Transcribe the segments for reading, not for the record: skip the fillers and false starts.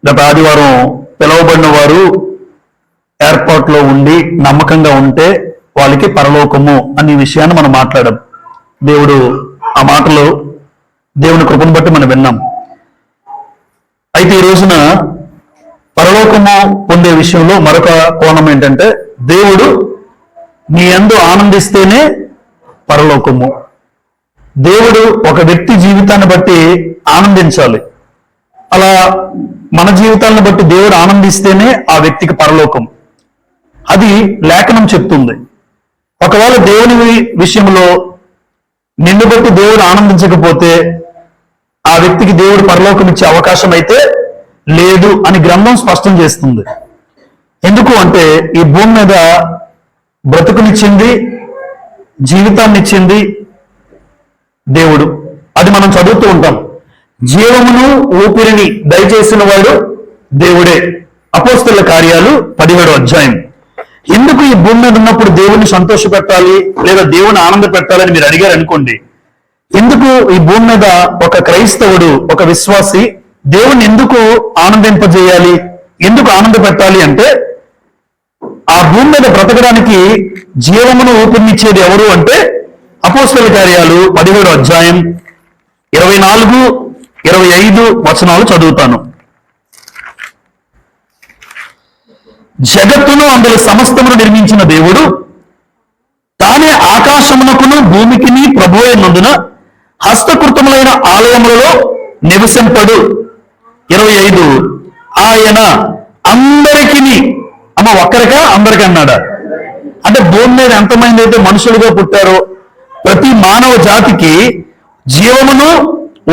గత ఆదివారం పిలువబడిన వారు ఏర్పాట్లో ఉండి నమ్మకంగా ఉంటే వాళ్ళకి పరలోకము అనే విషయాన్ని మనం మాట్లాడాం. దేవుడు ఆ మాటలు దేవుని కృపను బట్టి మనం విన్నాం. అయితే ఈ రోజున పరలోకము పొందే విషయంలో మరొక కోణం ఏంటంటే, దేవుడు నీ యందు ఆనందిస్తేనే పరలోకము. దేవుడు ఒక వ్యక్తి జీవితాన్ని బట్టి ఆనందించాలి. అలా మన జీవితాలను బట్టి దేవుడు ఆనందిస్తేనే ఆ వ్యక్తికి పరలోకం. అది లేఖనం చెప్తుంది. ఒకవేళ దేవుని విషయంలో నిన్ను బట్టి దేవుడు ఆనందించకపోతే ఆ వ్యక్తికి దేవుడు పరలోకం ఇచ్చే అవకాశం అయితే లేదు అని గ్రంథం స్పష్టం చేస్తుంది. ఎందుకు అంటే, ఈ భూమి మీద బ్రతుకునిచ్చింది, జీవితాన్ని ఇచ్చింది దేవుడు. అది మనం చదువుతూ ఉంటాం. జీవమును ఊపిరిని దయచేసిన వాడు దేవుడే. అపోస్తలుల కార్యాలు 17వ అధ్యాయం. ఎందుకు ఈ భూమి మీద ఉన్నప్పుడు దేవుని సంతోష పెట్టాలి లేదా దేవుని ఆనంద పెట్టాలని మీరు అడిగారు అనుకోండి. ఎందుకు ఈ భూమి మీద ఒక క్రైస్తవుడు, ఒక విశ్వాసి దేవుని ఎందుకు ఆనందింపజేయాలి, ఎందుకు ఆనంద పెట్టాలి అంటే, ఆ భూమి మీద బ్రతకడానికి జీవమును ఊపిరినిచ్చేది ఎవరు అంటే అపోస్తలుల కార్యాలు 17వ అధ్యాయం 24, 25 వచనాలు చదువుతాను. జగత్తును అందులో సమస్తమును నిర్మించిన దేవుడు తానే ఆకాశమునకును భూమికిని ప్రభువు అయినందున హస్తకృతములైన ఆలయములలో నివసింపడు. 25 ఆయన అందరికిని, ఒక్కరిగా అందరికి అన్నాడా అంటే, భూమి మీద ఎంతమంది అయితే మనుషులుగా పుట్టారో ప్రతి మానవ జాతికి జీవమును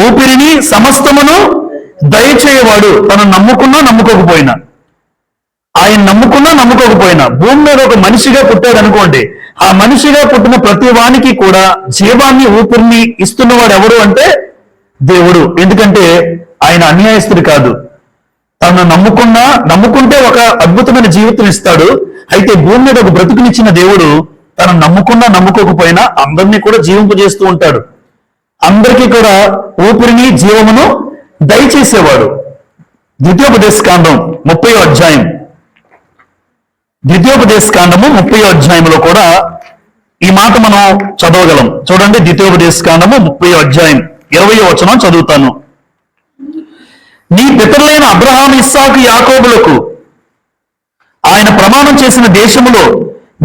ఊపిరిని సమస్తమును దయచేయవాడు. తను నమ్ముకున్నా నమ్ముకోకపోయినా, ఆయన నమ్ముకున్నా నమ్ముకోకపోయినా భూమి మీద ఒక మనిషిగా పుట్టాడు అనుకోండి, ఆ మనిషిగా పుట్టిన ప్రతి వానికి కూడా జీవాన్ని ఊపిరిని ఇస్తున్నవాడు ఎవరు అంటే దేవుడు. ఎందుకంటే ఆయన అన్యాయస్తుడు కాదు. తను నమ్ముకుంటే ఒక అద్భుతమైన జీవితం ఇస్తాడు. అయితే భూమి మీద ఒక బ్రతుకునిచ్చిన దేవుడు తను నమ్ముకున్నా నమ్ముకోకపోయినా అందరినీ కూడా జీవింపజేస్తూ ఉంటాడు. అందరికీ కూడా ఊపిరిని జీవమును దయచేసేవాడు. ద్వితీయోపదేశకాండం 30వ అధ్యాయం, ద్వితీయోపదేశకాండము 30వ అధ్యాయంలో కూడా ఈ మాట మనం చదవగలం. చూడండి, ద్వితీయోపదేశకాండము 30వ అధ్యాయం 20వ వచనం చదువుతాను. నీ పితరులైన అబ్రహాము, ఇస్సాకు, యాకోబులకు ఆయన ప్రమాణం చేసిన దేశములో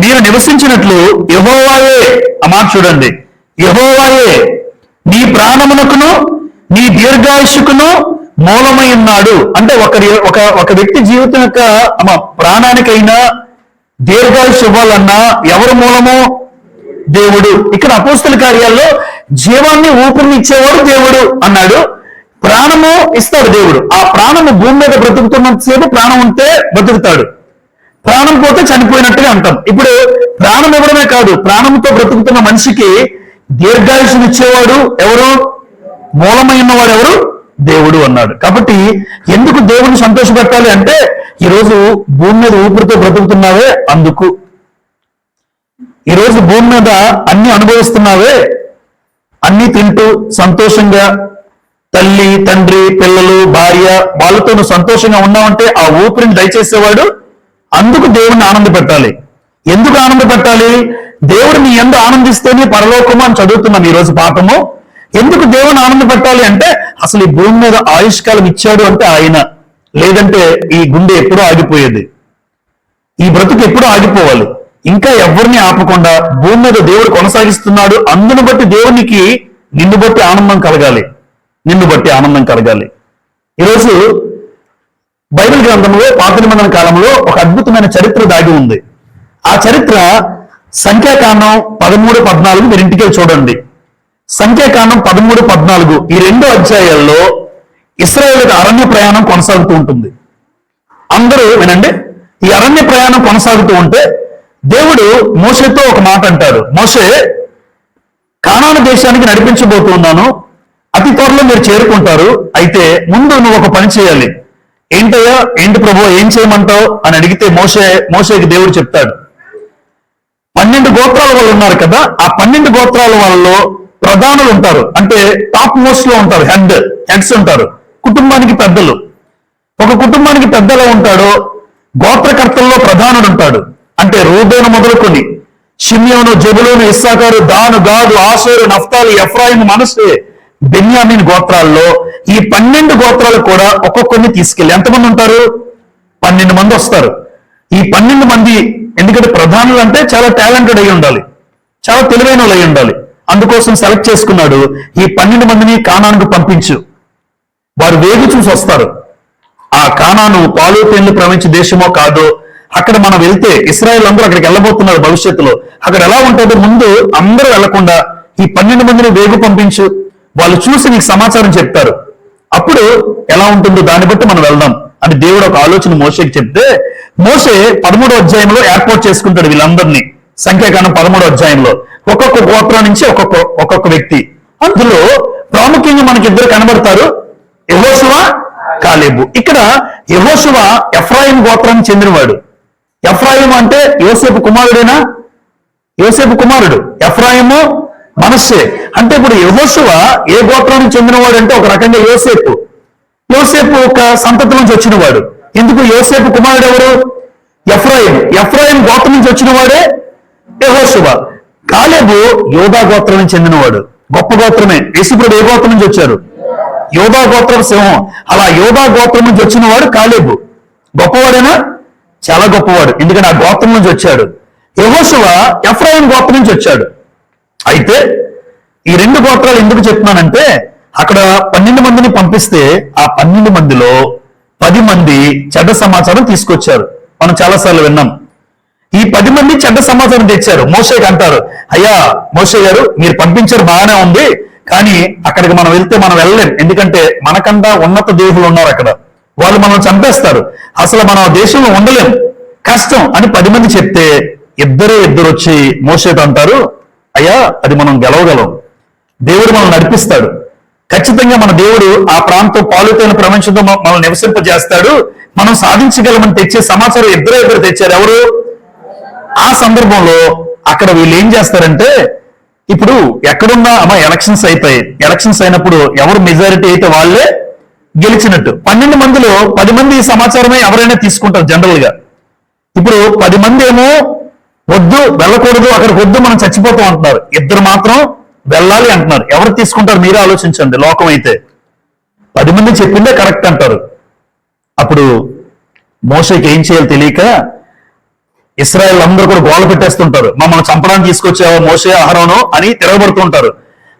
మీరు నివసించినట్లు యెహోవాయే, ఆ మాట చూడండి, యెహోవాయే నీ ప్రాణమునకును నీ దీర్ఘాయుష్కును మూలమై ఉన్నాడు. అంటే ఒక వ్యక్తి జీవితం యొక్క ప్రాణానికైనా దీర్ఘాయుష్ ఇవ్వాలన్నా ఎవరు మూలము? దేవుడు. ఇక్కడ అపోస్తల కార్యాల్లో జీవాన్ని ఊపిరిని ఇచ్చేవాడు దేవుడు అన్నాడు. ప్రాణము ఇస్తాడు దేవుడు. ఆ ప్రాణము భూమి మీద బ్రతుకుతున్నంతసేపు ప్రాణం ఉంటే బ్రతుకుతాడు, ప్రాణం పోతే చనిపోయినట్టుగా అంటాం. ఇప్పుడు ప్రాణం ఇవ్వడమే కాదు, ప్రాణంతో బ్రతుకుతున్న మనిషికి దీర్ఘాయుషుని ఇచ్చేవాడు ఎవరు? మూలమైన వాడు ఎవరు? దేవుడు అన్నాడు. కాబట్టి ఎందుకు దేవుడిని సంతోషపెట్టాలి అంటే, ఈరోజు భూమి మీద ఊపిరితో బ్రతుకుతున్నావే అందుకు. ఈరోజు భూమి మీద అన్ని అనుభవిస్తున్నావే, అన్ని తింటూ సంతోషంగా తల్లి, తండ్రి, పిల్లలు, భార్య వాళ్ళతో నువ్వు సంతోషంగా ఉన్నావంటే ఆ ఊపిరిని దయచేసేవాడు. అందుకు దేవుడిని ఆనంద పెట్టాలి. ఎందుకు ఆనంద పెట్టాలి? దేవుడు నీ యందు ఆనందిస్తేనే పరలోకము అని చదువుతున్నాం ఈరోజు పాఠము. ఎందుకు దేవుని ఆనంద పెట్టాలి అంటే, అసలు ఈ భూమి మీద ఆయుష్కాలం ఇచ్చాడు అంటే ఆయన, లేదంటే ఈ గుండె ఎప్పుడూ ఆగిపోయేది, ఈ బ్రతుకు ఎప్పుడూ ఆగిపోవాలి. ఇంకా ఎవరిని ఆపకుండా భూమి మీద దేవుడు కొనసాగిస్తున్నాడు. అందును బట్టి దేవునికి నిన్ను బట్టి ఆనందం కలగాలి, నిన్ను బట్టి ఆనందం కలగాలి. ఈరోజు బైబిల్ గ్రంథంలో పాత నిబంధన కాలంలో ఒక అద్భుతమైన చరిత్ర దాగి ఉంది. ఆ చరిత్ర సంఖ్యాకాండం 13, 14 మీరు ఇంటికి చూడండి. సంఖ్యాకాండం 13, 14 ఈ 2 అధ్యాయాల్లో ఇశ్రాయేలుకు అరణ్య ప్రయాణం కొనసాగుతూ ఉంటుంది. అందరూ వినండి. ఈ అరణ్య ప్రయాణం కొనసాగుతూ ఉంటే దేవుడు మోషేతో ఒక మాట అంటాడు. మోషే, కానాను దేశానికి నడిపించబోతున్నాను, అతి త్వరలో మీరు చేరుకుంటారు. అయితే ముందు నువ్వు ఒక పని చేయాలి. ఏంటయ్యా? ఏంటి ప్రభు, ఏం చేయమంటావు అని అడిగితే మోషేకి దేవుడు చెప్తాడు, 12 గోత్రాల వాళ్ళు ఉన్నారు కదా, ఆ 12 గోత్రాల వాళ్ళలో ప్రధానులు ఉంటారు, అంటే టాప్ మోస్ట్ లో ఉంటారు, హెడ్స్ ఉంటారు. కుటుంబానికి పెద్దలు. ఒక కుటుంబానికి పెద్ద ఎలా ఉంటాడో గోత్రకర్తల్లో ప్రధానుడు ఉంటాడు. అంటే రూబేను మొదలుకొని షిమ్యోను, జెబులూను, ఇస్సాకారు, దాను, గాదు, ఆషేరు, నఫ్తాలి, ఎఫ్రాయిము, మనష్షే, బెన్యామీన్ గోత్రాల్లో ఈ 12 గోత్రాలు కూడా ఒక్కొక్కరిని తీసుకెళ్ళి ఎంతమంది ఉంటారు? 12 మంది వస్తారు. ఈ 12 మంది, ఎందుకంటే ప్రధానులు అంటే చాలా టాలెంటెడ్ అయి ఉండాలి, చాలా తెలివైన వాళ్ళు అయి ఉండాలి. అందుకోసం సెలెక్ట్ చేసుకున్నాడు. ఈ 12 మందిని కానానుకు పంపించు, వారు వేగు చూసి వస్తారు. ఆ కానాను పాలు తేళ్లు ప్రవహించే దేశమో కాదో, అక్కడ మనం వెళ్తే ఇశ్రాయేల్ అందరూ అక్కడికి వెళ్ళబోతున్నారు భవిష్యత్తులో. అక్కడ ఎలా ఉంటుందో ముందు అందరూ వెళ్లకుండా ఈ 12 మందిని వేగు పంపించు, వాళ్ళు చూసి నీకు సమాచారం చెప్తారు. అప్పుడు ఎలా ఉంటుందో దాన్ని బట్టి మనం వెళ్దాం అని దేవుడు ఒక ఆలోచన మోషేకి చెప్తే, మోషే 13వ అధ్యాయంలో ఏర్పాటు చేసుకుంటాడు వీళ్ళందరినీ. సంఖ్యాకాండం 13వ అధ్యాయంలో ఒక్కొక్క గోత్రం నుంచి ఒక్కొక్క వ్యక్తి. అందులో ప్రాముఖ్యంగా మనకి ఇద్దరు కనబడతారు, యెహోషువ, కాలేబు. ఇక్కడ యెహోషువ ఎఫ్రాయిం గోత్రానికి చెందినవాడు. ఎఫ్రాయిం అంటే యోసేపు కుమారుడేనా? యోసేపు కుమారుడు. ఎఫ్రాయిము, మనష్షే. అంటే ఇప్పుడు యెహోషువ ఏ గోత్రానికి చెందినవాడు అంటే ఒక రకంగా యోసేపు ఒక సంతతి నుంచి వచ్చినవాడు. ఎందుకు? యోసేపు కుమారుడు ఎవరు? ఎఫ్రాయిం. ఎఫ్రాయిం గోత్రం నుంచి వచ్చిన వాడే యెహోషువ. కాలేబు యోదా గోత్రం నుంచి చెందినవాడు. గొప్ప గోత్రమే. యేసుప్రభువు ఏ గోత్రం నుంచి వచ్చారు? యోదా గోత్రం సింహం. అలా యోదా గోత్రం నుంచి వచ్చిన వాడు కాలేబు. గొప్పవాడేనా? చాలా గొప్పవాడు, ఎందుకంటే ఆ గోత్రం నుంచి వచ్చాడు. యెహోషువ ఎఫ్రాయిం గోత్రం నుంచి వచ్చాడు. అయితే ఈ 2 గోత్రాలు ఎందుకు చెప్తున్నానంటే, అక్కడ 12 మందిని పంపిస్తే ఆ 12 మందిలో 10 మంది చెడ్డ సమాచారం తీసుకొచ్చారు. మనం చాలాసార్లు విన్నాం. ఈ 10 మంది చెడ్డ సమాచారం తెచ్చారు. మోషేకి అంటారు, అయ్యా మోషే గారు, మీరు పంపించారు బాగానే ఉంది, కానీ అక్కడికి మనం వెళ్తే మనం వెళ్ళలేం, ఎందుకంటే మనకన్నా ఉన్నత దేవుళ్ళు ఉన్నారు అక్కడ, వాళ్ళు మనం చంపేస్తారు, అసలు మనం ఆ దేశంలో ఉండలేం, కష్టం అని 10 మంది చెప్తే ఇద్దరు వచ్చి మోషేతో అంటారు, అయ్యా అది మనం గెలవగలం, దేవుడు మనం నడిపిస్తాడు, ఖచ్చితంగా మన దేవుడు ఆ ప్రాంతం పాలుతైన ప్రపంచంతో మనం నివసింపజేస్తాడు, మనం సాధించగలమని తెచ్చే సమాచారం ఇద్దరు తెచ్చారు. ఎవరు? ఆ సందర్భంలో అక్కడ వీళ్ళు ఏం చేస్తారంటే, ఇప్పుడు ఎక్కడున్నా అమ్మా ఎలక్షన్స్ అయిపోయి, ఎలక్షన్స్ అయినప్పుడు ఎవరు మెజారిటీ అయితే వాళ్ళే గెలిచినట్టు. 12 మందిలో 10 మంది ఈ సమాచారమే ఎవరైనా తీసుకుంటారు జనరల్ గా. ఇప్పుడు 10 మంది ఏమో వద్దు, వెళ్ళకూడదు, అక్కడికి వద్దు, మనం చచ్చిపోతాం అంటున్నారు. ఇద్దరు మాత్రం వెళ్ళాలి అంటున్నారు. ఎవరు తీసుకుంటారు మీరే ఆలోచించండి. లోకం అయితే 10 మంది చెప్పిందే కరెక్ట్ అంటారు. అప్పుడు మోషేకి ఏం చేయాలో తెలియక ఇశ్రాయేల్ అందరూ కూడా గోల పెట్టేస్తుంటారు, మమ్మల్ని చంపడానికి తీసుకొచ్చావా మోషే, అహరోను అని తిరగబడుతుంటారు.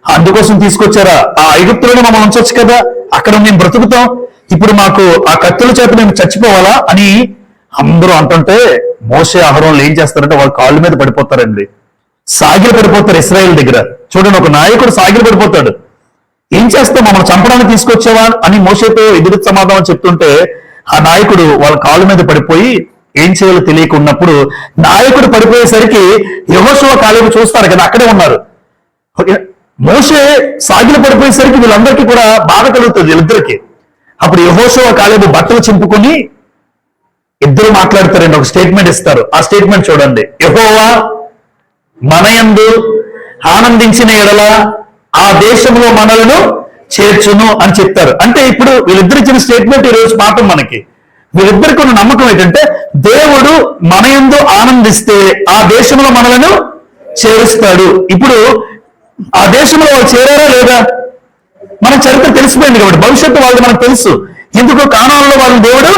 అందుకోసం తీసుకొచ్చారా? ఆ ఐగుప్తులను మమ్మల్ని ఉంచొచ్చు కదా, అక్కడ మేము బ్రతుకుతాం, ఇప్పుడు మాకు ఆ కత్తుల చేత మేము చచ్చిపోవాలా అని అందరూ అంటుంటే, మోషే అహరోన్లు ఏం చేస్తారంటే వాళ్ళ కాళ్ళ మీద పడిపోతారండి, సాగిలు పడిపోతారు ఇశ్రాయేల్ దగ్గర. చూడండి, ఒక నాయకుడు సాగిలు పడిపోతాడు. ఏం చేస్తావు, మమ్మల్ని చంపడానికి తీసుకొచ్చావా అని మోషేతో ఎదురు సమాధానం చెప్తుంటే ఆ నాయకుడు వాళ్ళ కాళ్ళ మీద పడిపోయి ఏం చేయాలో తెలియకున్నప్పుడు, నాయకుడు పడిపోయేసరికి యెహోషువ, కాలేబు చూస్తారు కదా, అక్కడే ఉన్నారు. మోషే సాగిలు పడిపోయేసరికి వీళ్ళందరికీ కూడా బాధ కలుగుతుంది వీళ్ళిద్దరికి. అప్పుడు యెహోషువ, కాలేబు బట్టలు చింపుకొని ఇద్దరు మాట్లాడతారండి, ఒక స్టేట్మెంట్ ఇస్తారు. ఆ స్టేట్మెంట్ చూడండి, యెహోవా మనయందు ఆనందించిన ఎడల ఆ దేశంలో మనలను చేర్చును అని చెప్తారు. అంటే ఇప్పుడు వీళ్ళిద్దరు ఇచ్చిన స్టేట్మెంట్ ఈ రోజు పాఠం మనకి. వీళ్ళిద్దరికి ఉన్న నమ్మకం ఏంటంటే, దేవుడు మనయందు ఆనందిస్తే ఆ దేశంలో మనలను చేరుస్తాడు. ఇప్పుడు ఆ దేశంలో వాళ్ళు చేరారా లేదా? మన చరిత్ర తెలిసిపోయింది కాబట్టి భవిష్యత్తు వాళ్ళది మనకు తెలుసు. ఎందుకు? కానానులో వాళ్ళని దేవుడు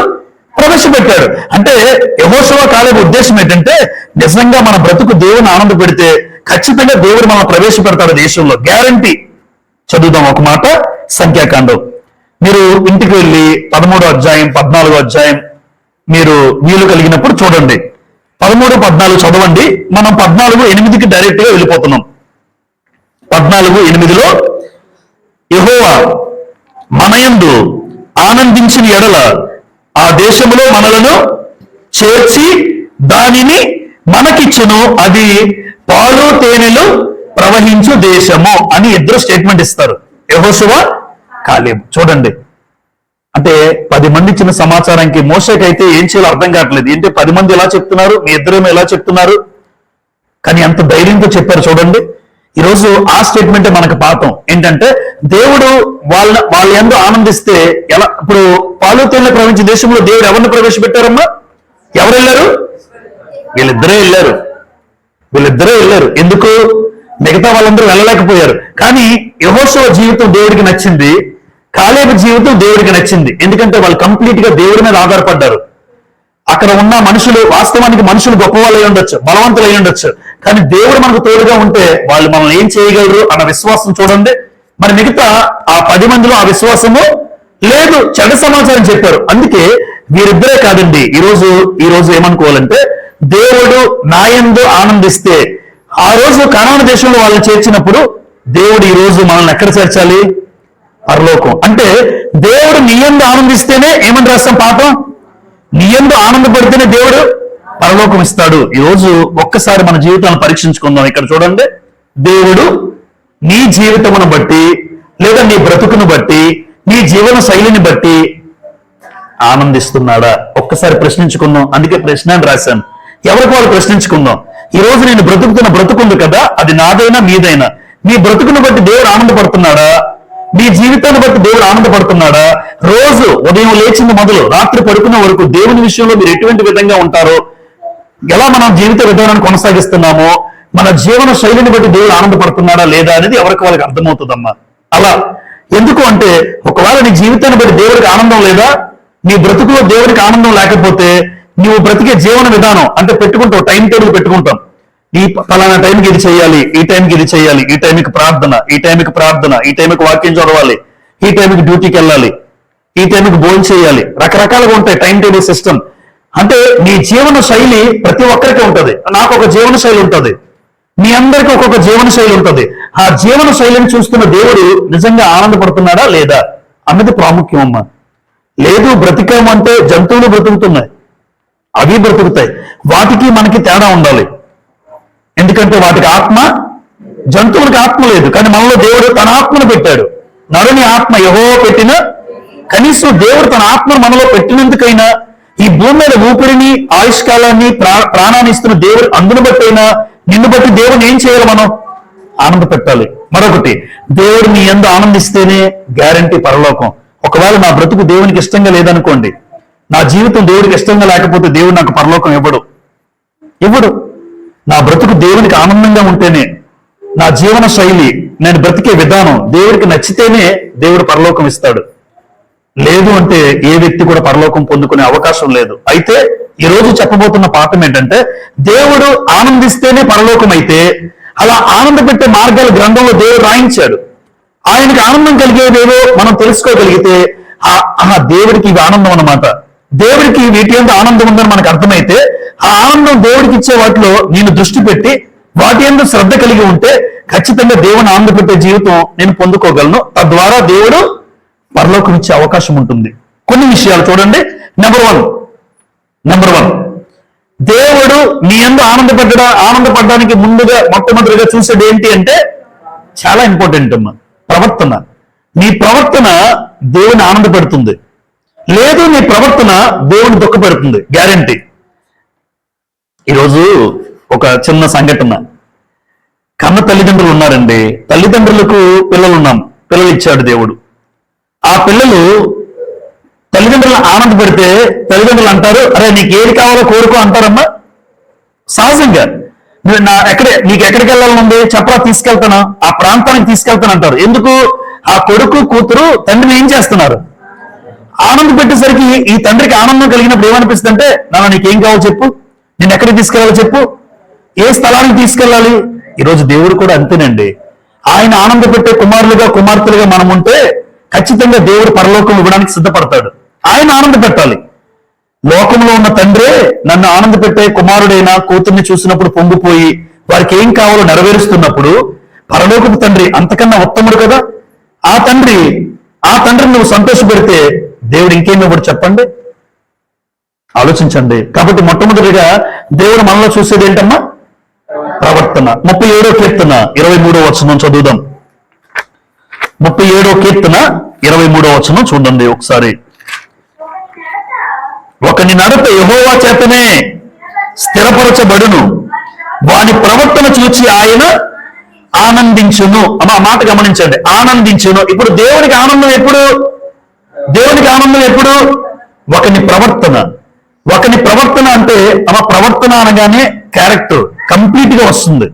ప్రవేశపెట్టాడు. అంటే యెహోషువ, కాలేబు ఉద్దేశం ఏంటంటే, నిజంగా మన బ్రతుకు దేవుని ఆనంద పెడితే ఖచ్చితంగా దేవుడు మనం ప్రవేశపెడతాడు దేశంలో, గ్యారంటీ. చదువుదాం ఒక మాట, సంఖ్యాకాండం. మీరు ఇంటికి వెళ్ళి 13వ అధ్యాయం 14వ అధ్యాయం మీరు వీలు కలిగినప్పుడు చూడండి. 13, 14 చదవండి. మనం 14:8కి డైరెక్ట్ గా వెళ్ళిపోతున్నాం. 14:8లో యెహోవా మనయందు ఆనందించిన ఎడల ఆ దేశంలో మనలను చేర్చి దానిని మనకిచ్చును, అది పాలు తేనెలు ప్రవహించు దేశము అని ఇద్దరు స్టేట్మెంట్ ఇస్తారు, యెహోషువ, కాలేబు. చూడండి, అంటే 10 మంది ఇచ్చిన సమాచారానికి మోషేకైతే ఏం చేయాలో అర్థం కావట్లేదు. ఏంటి 10 మంది ఎలా చెప్తున్నారు, మీ ఇద్దరేమో ఎలా చెప్తున్నారు, కానీ ఎంత ధైర్యంతో చెప్పారు చూడండి. ఈరోజు ఆ స్టేట్మెంటే మనకు పాఠం. ఏంటంటే దేవుడు వాళ్ళ యందు ఆనందిస్తే ఎలా, ఇప్పుడు పాలు తేనె ప్రవహించే దేశంలో దేవుడు ఎవరిని ప్రవేశపెట్టారమ్మా? ఎవరు వెళ్ళారు? వీళ్ళిద్దరే వెళ్ళారు. ఎందుకు? మిగతా వాళ్ళందరూ వెళ్ళలేకపోయారు. కానీ యెహోషువ జీవితం దేవుడికి నచ్చింది, కాలేబు జీవితం దేవుడికి నచ్చింది. ఎందుకంటే వాళ్ళు కంప్లీట్ గా దేవుడి మీద ఆధారపడ్డారు. అక్కడ ఉన్న మనుషులు, వాస్తవానికి మనుషులు గొప్పవాళ్ళు అయి ఉండొచ్చు, బలవంతులు అయి ఉండొచ్చు, కానీ దేవుడు మనకు తోడుగా ఉంటే వాళ్ళు మనల్ని ఏం చేయగలరు అన్న విశ్వాసం చూడండి. మరి మిగతా ఆ 10 మందిలో ఆ విశ్వాసము లేదు, చెడ్డ సమాచారం చెప్పారు. అందుకే వీరిద్దరే కాదండి, ఈ రోజు ఏమనుకోవాలంటే, దేవుడు నా యందు ఆనందిస్తే, ఆ రోజు కనాను దేశంలో వాళ్ళని చేర్చినప్పుడు దేవుడు ఈ రోజు మనల్ని ఎక్కడ చేర్చాలి? పరలోకం. అంటే దేవుడు నీ యందు ఆనందిస్తేనే ఏమని రాస్తాం పాపం? నీ యందు ఆనందపడితేనే దేవుడు పరలోకం ఇస్తాడు. ఈ రోజు ఒక్కసారి మన జీవితాలను పరీక్షించుకుందాం. ఇక్కడ చూడండి, దేవుడు నీ జీవితమును బట్టి, లేదా నీ బ్రతుకును బట్టి, నీ జీవన శైలిని బట్టి ఆనందిస్తున్నాడా? ఒక్కసారి ప్రశ్నించుకుందాం. అందుకే ప్రశ్న అని రాశాను. ఎవరికి వాళ్ళు ప్రశ్నించుకుందాం. ఈ రోజు నేను బ్రతుకుతున్న బ్రతుకుంది కదా, అది నాదైనా మీదైనా, నీ బ్రతుకును బట్టి దేవుడు ఆనందపడుతున్నాడా? నీ జీవితాన్ని బట్టి దేవుడు ఆనందపడుతున్నాడా? రోజు ఉదయం లేచింది మొదలు రాత్రి పడుకునే వరకు దేవుని విషయంలో మీరు ఎటువంటి విధంగా ఉంటారో, ఎలా మనం జీవిత విధానాన్ని కొనసాగిస్తున్నామో, మన జీవన శైలిని బట్టి దేవుడు ఆనందపడుతున్నాడా లేదా అనేది ఎవరికి వాళ్ళకి అర్థమవుతుందమ్మా. అలా ఎందుకు అంటే, ఒకవేళ నీ జీవితాన్ని బట్టి దేవుడికి ఆనందం లేదా, నీ బ్రతుకులో దేవుడికి ఆనందం లేకపోతే, నువ్వు బ్రతికే జీవన విధానం అంటే పెట్టుకుంటావు, టైం టేబుల్ పెట్టుకుంటాం. ఈ ఫలానా టైంకి ఇది చేయాలి, ఈ టైంకి ఇది చేయాలి, ఈ టైంకి ప్రార్థన, ఈ టైంకి వాక్యం చదవాలి, ఈ టైంకి డ్యూటీకి వెళ్ళాలి, ఈ టైంకి భోజనం చేయాలి. రకరకాలుగా ఉంటాయి టైం టేబుల్ సిస్టమ్. అంటే నీ జీవన శైలి ప్రతి ఒక్కరికి ఉంటది. నాకు ఒక జీవన శైలి ఉంటది, మీ అందరికీ ఒక్కొక్క జీవన శైలి ఉంటది. ఆ జీవన శైలిని చూస్తున్న దేవుడు నిజంగా ఆనందపడుతున్నాడా లేదా అన్నది ప్రాముఖ్యం అమ్మా. లేదు, బ్రతికామంటే జంతువులు బ్రతుకుతున్నాయి, అవి బ్రతుకుతాయి, వాటికి మనకి తేడా ఉండాలి. ఎందుకంటే వాటికి ఆత్మ, జంతువులకి ఆత్మ లేదు. కానీ మనలో దేవుడు తన ఆత్మను పెట్టాడు. నరుని ఆత్మ యెహోవా పెట్టిన, కనీసం దేవుడు తన ఆత్మను మనలో పెట్టినందుకైనా, ఈ భూమి మీద ఊపిరిని, ఆయుష్కాలాన్ని, ప్రాణాన్ని ఇస్తున్న దేవుడు అందును బట్టైనా, నిన్ను బట్టి దేవుడిని ఏం చేయాలి? మనం ఆనంద పెట్టాలి. మరొకటి, దేవుడు నీ యందు ఆనందిస్తేనే గ్యారంటీ పరలోకం. ఒకవేళ నా బ్రతుకు దేవునికి ఇష్టంగా లేదనుకోండి, నా జీవితం దేవుడికి ఇష్టంగా లేకపోతే దేవుడు నాకు పరలోకం ఇవ్వడు. నా బ్రతుకు దేవునికి ఆనందంగా ఉంటేనే, నా జీవన శైలి, నేను బ్రతికే విధానం దేవుడికి నచ్చితేనే దేవుడు పరలోకం ఇస్తాడు. లేదు అంటే ఏ వ్యక్తి కూడా పరలోకం పొందుకునే అవకాశం లేదు. అయితే ఈ రోజు చెప్పబోతున్న పాఠం ఏంటంటే, దేవుడు ఆనందిస్తేనే పరలోకం అయితే, అలా ఆనంద పెట్టే మార్గాలు గ్రంథంలో దేవుడు రాయించాడు. ఆయనకి ఆనందం కలిగేదేవో మనం తెలుసుకోగలిగితే, దేవుడికి ఇవి ఆనందం అన్నమాట. దేవుడికి వీటి ఎంత ఆనందం ఉందని మనకు అర్థమైతే, ఆ ఆనందం దేవుడికి ఇచ్చే వాటిలో నేను దృష్టి పెట్టి వాటి ఎందు శ్రద్ధ కలిగి ఉంటే ఖచ్చితంగా దేవుని ఆనంద పెట్టే జీవితం నేను పొందుకోగలను. తద్వారా దేవుడు పరలోకం ఇచ్చే అవకాశం ఉంటుంది. కొన్ని విషయాలు చూడండి. నెంబర్ వన్, దేవుడు నీ యందు ఆనందపడడానికి మొట్టమొదటిగా చూసేది ఏంటి అంటే, చాలా ఇంపార్టెంట్ అమ్మా, ప్రవర్తన. నీ ప్రవర్తన దేవుని ఆనందపెడుతుంది. లేదు, నీ ప్రవర్తన దేవుని దుఃఖపెడుతుంది, గ్యారంటీ. ఈరోజు ఒక చిన్న సంఘటన. కన్న తల్లిదండ్రులు ఉన్నారండి, తల్లిదండ్రులకు పిల్లలు ఇచ్చాడు దేవుడు. ఆ పిల్లలు తల్లిదండ్రులను ఆనందపెడితే తల్లిదండ్రులు అంటారు, అరే నీకు ఏది కావాలో కోరుకో అంటారమ్మా. సహజంగా నీకు ఎక్కడికి వెళ్ళాలని ఉంది చెప్పరా, తీసుకెళ్తాను, ఆ ప్రాంతానికి తీసుకెళ్తాను అంటారు. ఎందుకు? ఆ కొడుకు కూతురు తండ్రిని ఏం చేస్తున్నారు? ఆనందం పెట్టేసరికి ఈ తండ్రికి ఆనందం కలిగినప్పుడు ఏమనిపిస్తుంది అంటే, నాన్న నీకేం కావాలో చెప్పు, నేను ఎక్కడికి తీసుకెళ్ళాలో చెప్పు, ఏ స్థలానికి తీసుకెళ్ళాలి. ఈరోజు దేవుడు కూడా అంతేనండి. ఆయన ఆనంద పెట్టే కుమార్తెలుగా మనం ఉంటే ఖచ్చితంగా దేవుడు పరలోకం ఇవ్వడానికి సిద్ధపడతాడు. ఆయన ఆనంద పెట్టాలి. లోకంలో ఉన్న తండ్రే నన్ను ఆనంద పెట్టే కుమారుడైనా కూతుర్ని చూసినప్పుడు పొంగిపోయి వారికి ఏం కావాలో నెరవేరుస్తున్నప్పుడు, పరలోకపు తండ్రి అంతకన్నా ఉత్తముడు కదా. ఆ తండ్రిని నువ్వు సంతోష పెడితే దేవుడు ఇంకేం ఇవ్వడు చెప్పండి, ఆలోచించండి. కాబట్టి మొట్టమొదటిగా దేవుడు మనలో చూసేది ఏంటమ్మా? ప్రవర్తన. 37వ కీర్తన 23వ వచనం చదువుదాం. 37వ కీర్తన 23వ వచనం చూడండి ఒకసారి. ఒకని నడత యెహోవా చేతనే స్థిరపరచబడును, వాని ప్రవర్తన చూచి ఆయన ఆనందించును అన్న మాట గమనించండి, ఆనందించును. ఇప్పుడు దేవునికి ఆనందం ఎప్పుడు? దేవునికి ఆనందం ఎప్పుడు? ఒకని ప్రవర్తన. ఒకని ప్రవర్తన అంటే ప్రవర్తన అనగానే క్యారెక్టర్ కంప్లీట్ గా వస్తుంది.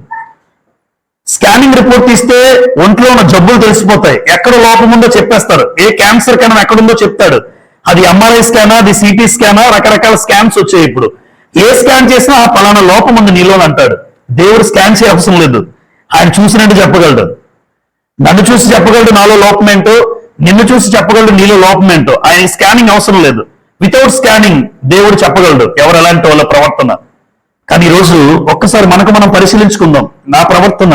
స్కానింగ్ రిపోర్ట్ ఇస్తే ఒంట్లో ఉన్న జబ్బులు తెలిసిపోతాయి, ఎక్కడ లోపం ఉందో చెప్పేస్తారు. ఏ క్యాన్సర్ కన్నా ఎక్కడుందో చెప్తాడు. అది ఎంఆర్ఐ స్కానా, అది సిటీ స్కానా, రకరకాల స్కాన్స్ వచ్చాయి. ఇప్పుడు ఏ స్కాన్ చేసినా ఆ పలానా లోపం ఉంది నీలో అంటాడు. దేవుడు స్కాన్ చేయ అవసరం లేదు, ఆయన చూసినట్టు చెప్పగలడు. నన్ను చూసి చెప్పగలడు నాలో లోపం ఏంటో, నిన్ను చూసి చెప్పగలడు నీలో లోపం ఏంటో. ఆయన స్కానింగ్ అవసరం లేదు. వితౌట్ స్కానింగ్ దేవుడు చెప్పగలడు ఎవరు ఎలాంటి వాళ్ళ ప్రవర్తన. కానీ ఈరోజు ఒక్కసారి మనకు మనం పరిశీలించుకుందాం. నా ప్రవర్తన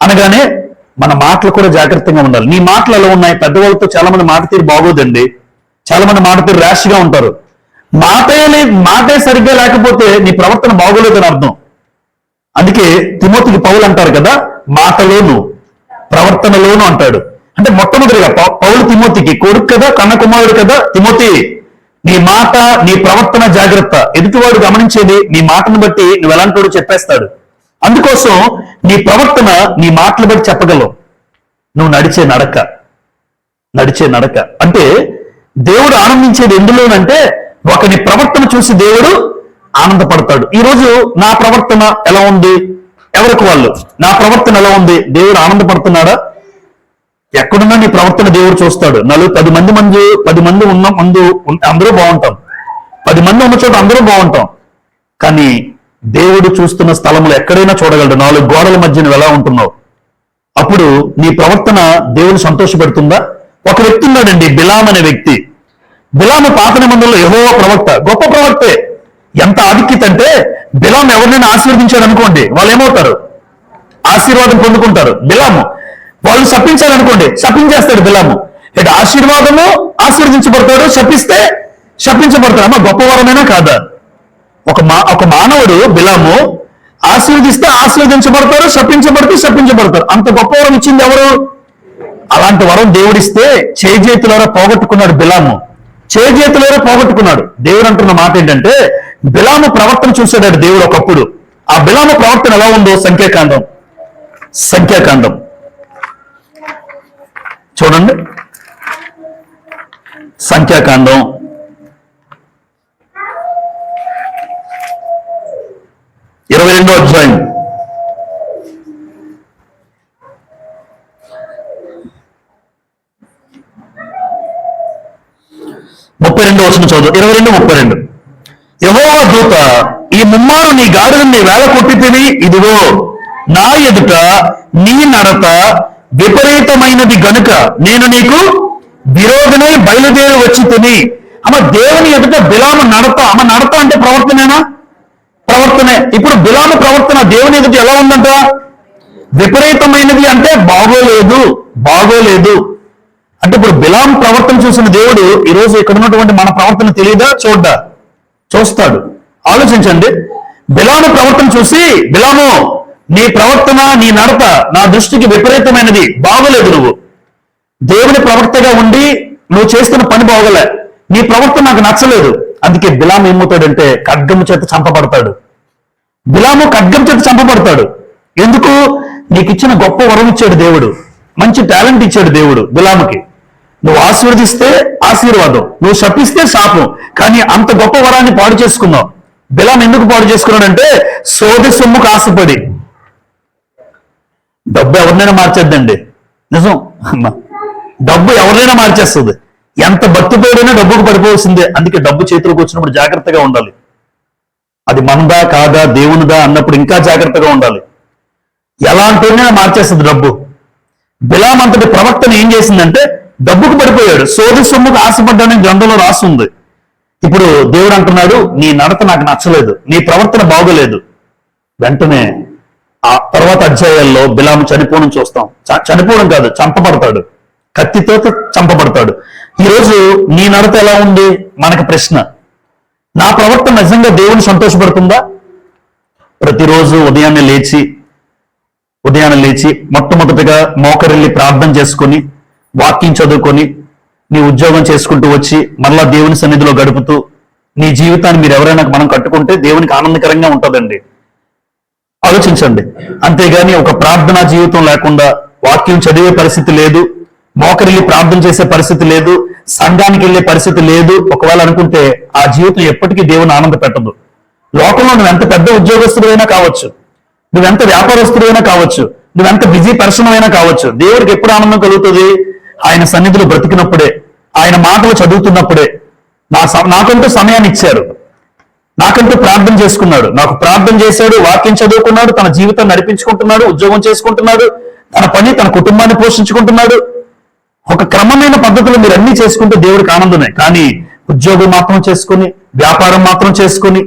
అనగానే మన మాటలు కూడా జాగ్రత్తగా ఉండాలి. నీ మాటలు ఎలా ఉన్నాయి? పెద్దవాళ్ళతో చాలా మంది మాట తీరు బాగోదండి, చాలా మంది మాట తీరు ర్యాష్ గా ఉంటారు. మాటే సరిగ్గా లేకపోతే నీ ప్రవర్తన బాగోలేదని అర్థం. అందుకే తిమోతికి పౌలు అంటారు కదా, మాటలోను ప్రవర్తనలోను అంటాడు. అంటే మొట్టమొదటిగా పౌలు తిమోతికి కొడుకు కదా, కన్న కుమారుడు కదా, తిమోతి నీ మాట నీ ప్రవర్తన జాగ్రత్త. ఎదుటివాడు గమనించేది నీ మాటను బట్టి నువ్వు ఎలాంటి చెప్పేస్తాడు. అందుకోసం నీ ప్రవర్తన నీ మాటలు బట్టి చెప్పగలవు. నువ్వు నడిచే నడక అంటే దేవుడు ఆనందించేది ఎందులోనంటే ఒకని ప్రవర్తన చూసి దేవుడు ఆనందపడతాడు. ఈరోజు నా ప్రవర్తన ఎలా ఉంది? ఎవరికి వాళ్ళు నా ప్రవర్తన ఎలా ఉంది? దేవుడు ఆనందపడుతున్నాడా? ఎక్కడున్నా నీ ప్రవర్తన దేవుడు చూస్తాడు. 10 మంది ఉన్న ముందు అందరూ బాగుంటాం, 10 మంది ఉన్న చోట అందరూ బాగుంటాం. కానీ దేవుడు చూస్తున్న స్థలంలో ఎక్కడైనా చూడగలడు 4 గోడల మధ్య నువ్వు ఎలా ఉంటున్నావు. అప్పుడు నీ ప్రవర్తన దేవుని సంతోషపెడుతుందా? ఒక వ్యక్తి ఉన్నాడండి, బిలాం అనే వ్యక్తి. బిలాము పాత నిబంధనలో యెహోవా ప్రవక్త, గొప్ప ప్రవక్తే. ఎంత ఆధిక్యత అంటే బిలాం ఎవరినైనా ఆశీర్వదించాడు అనుకోండి, వాళ్ళు ఏమవుతారు? ఆశీర్వాదం పొందుకుంటారు. బిలాము వాళ్ళు శపించాలనుకోండి, శపించేస్తాడు బిలాము. ఇటు ఆశీర్వాదము ఆశీర్వదించబడతాడు, శపిస్తే శపించబడతాడు. అమ్మ గొప్ప వరమైనా కాదా? ఒక మానవుడు బిలాము ఆశీర్వదిస్తే ఆశీర్వదించబడతారు, శపించబడితే శపించబడతారు. అంత గొప్ప వరం ఇచ్చింది ఎవరు? అలాంటి వరం దేవుడిస్తే చేజేతులారా పోగొట్టుకున్నాడు బిలాము. చేజేతులారా పోగొట్టుకున్నాడు. దేవుడు అంటున్న మాట ఏంటంటే బిలాము ప్రవర్తన చూసాడు దేవుడు ఒకప్పుడు. ఆ బిలాము ప్రవర్తన ఎలా ఉందో సంఖ్యాకాండం చూడండి. సంఖ్యాకాండం 22వ అధ్యాయం 32వ వచనం చదువు. 22:32 యెహోవా దూత, ఈ ముమ్మారు నీ గాడిదని వేళ కొట్టితివి, ఇదిగో నా ఎదుట నీ నడత విపరీతమైనది గనుక నేను నీకు విరోధమై బయలుదేరి వచ్చి తిని. దేవుని ఎదుట బిలాము నడత. నడత అంటే ప్రవర్తనేనా? ప్రవర్తనే. ఇప్పుడు బిలాము ప్రవర్తన దేవుని ఎదుట ఎలా ఉందంట? విపరీతమైనది అంటే బాగోలేదు. అంటే ఇప్పుడు బిలాం ప్రవర్తన చూసిన దేవుడు ఈరోజు ఇక్కడ ఉన్నటువంటి మన ప్రవర్తన తెలియదా? చూస్తాడు. ఆలోచించండి. బిలాము ప్రవర్తన చూసి, బిలాము నీ ప్రవర్తన నీ నడత నా దృష్టికి విపరీతమైనది, బాగోలేదు. నువ్వు దేవుని ప్రవర్తగా ఉండి నువ్వు చేస్తున్న పని బాగోలే, నీ ప్రవర్తన నాకు నచ్చలేదు. అందుకే బిలాము ఏమవుతాడంటే ఖడ్గము చేత చంపబడతాడు. బిలాము ఖడ్గం చేత చంపబడతాడు. ఎందుకు? నీకు ఇచ్చిన గొప్ప వరం ఇచ్చాడు దేవుడు, మంచి టాలెంట్ ఇచ్చాడు దేవుడు బిలాముకి. నువ్వు ఆశీర్వదిస్తే ఆశీర్వాదం, నువ్వు శపిస్తే శాపం. కానీ అంత గొప్ప వరాన్ని పాడు చేసుకున్నావు. బిలాం ఎందుకు పాడు చేసుకున్నాడంటే సోది సొమ్ముకు ఆశపడి. డబ్బు ఎవరినైనా మార్చేద్దండి, నిజం. డబ్బు ఎవరినైనా మార్చేస్తుంది. ఎంత భక్తి పేడైనా డబ్బుకు పడిపోవలసిందే. అందుకే డబ్బు చేతులకు వచ్చినప్పుడు జాగ్రత్తగా ఉండాలి. అది మనదా కాదా దేవునిదా అన్నప్పుడు ఇంకా జాగ్రత్తగా ఉండాలి. ఎలాంటినైనా మార్చేస్తుంది డబ్బు. బిలాం అంతటి ప్రవక్తను ఏం చేసిందంటే డబ్బుకు పడిపోయాడు, సోది సొమ్ముకు ఆశపడ్డానని గ్రంథంలో రాస్తుంది. ఇప్పుడు దేవుడు అంటున్నాడు, నీ నడత నాకు నచ్చలేదు, నీ ప్రవర్తన బాగోలేదు. వెంటనే ఆ తర్వాత అధ్యాయాల్లో బిలాము చనిపోవడం చూస్తాం. చనిపోవడం కాదు, చంపబడతాడు, కత్తితో చంపబడతాడు. ఈరోజు నీ నడత ఎలా ఉంది? మనకు ప్రశ్న. నా ప్రవర్తన నిజంగా దేవుని సంతోషపడుతుందా? ప్రతిరోజు ఉదయాన్నే లేచి మొట్టమొదటిగా మోకరిల్లి ప్రార్థన చేసుకొని, వాక్యం చదువుకొని, నీ ఉద్యోగం చేసుకుంటూ వచ్చి మళ్ళా దేవుని సన్నిధిలో గడుపుతూ నీ జీవితాన్ని మీరు ఎవరైనా మనం కట్టుకుంటే దేవునికి ఆనందకరంగా ఉంటుందండి. ఆలోచించండి. అంతేగాని ఒక ప్రార్థనా జీవితం లేకుండా, వాక్యం చదివే పరిస్థితి లేదు, మోకరిల్లి ప్రార్థన చేసే పరిస్థితి లేదు, సంఘానికి వెళ్ళే పరిస్థితి లేదు ఒకవేళ అనుకుంటే ఆ జీవితం ఎప్పటికీ దేవుని ఆనంద పెట్టదు. లోకంలో నువ్వు ఎంత పెద్ద ఉద్యోగస్తుడైనా కావచ్చు, నువ్వెంత వ్యాపారస్తుడైనా కావచ్చు, నువ్వెంత బిజీ పర్సన్ అయినా కావచ్చు, దేవుడికి ఎప్పుడు ఆనందం కలుగుతుంది? ఆయన సన్నిధిలో బ్రతికినప్పుడే, ఆయన మాటలు చదువుతున్నప్పుడే. నాకంటూ సమయాన్ని ఇచ్చారు, నాకంటూ ప్రార్థన చేసుకున్నాడు, నాకు ప్రార్థన చేశాడు, వాక్యం చదువుకున్నాడు, తన జీవితాన్ని నడిపించుకుంటున్నాడు, ఉద్యోగం చేసుకుంటున్నాడు, తన పని, తన కుటుంబాన్ని పోషించుకుంటున్నాడు. ఒక క్రమమైన పద్ధతిలో మీరు అన్ని చేసుకుంటే దేవుడికి ఆనందమే. కానీ ఉద్యోగం మాత్రం చేసుకొని, వ్యాపారం మాత్రం చేసుకొని,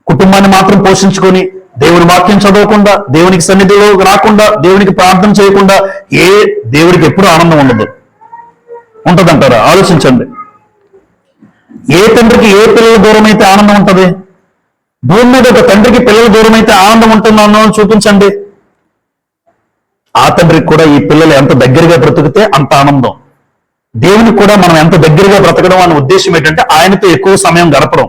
కుటుంబాన్ని మాత్రం పోషించుకొని, దేవుని వాక్యం చదవకుండా, దేవునికి సన్నిధిలో రాకుండా, దేవునికి ప్రార్థన చేయకుండా దేవుడికి ఎప్పుడు ఆనందం ఉండదు. ఉంటదంటారా? ఆలోచించండి. ఏ తండ్రికి ఏ పిల్లల దూరం అయితే ఆనందం ఉంటుంది? భూమి మీద ఒక తండ్రికి పిల్లల దూరం అయితే ఆనందం ఉంటుందో చూపించండి. ఆ తండ్రికి కూడా ఈ పిల్లలు ఎంత దగ్గరగా బ్రతికితే అంత ఆనందం. దేవునికి కూడా మనం ఎంత దగ్గరగా బ్రతకడం అనే ఉద్దేశం ఏంటంటే ఆయనతో ఎక్కువ సమయం గడపడం.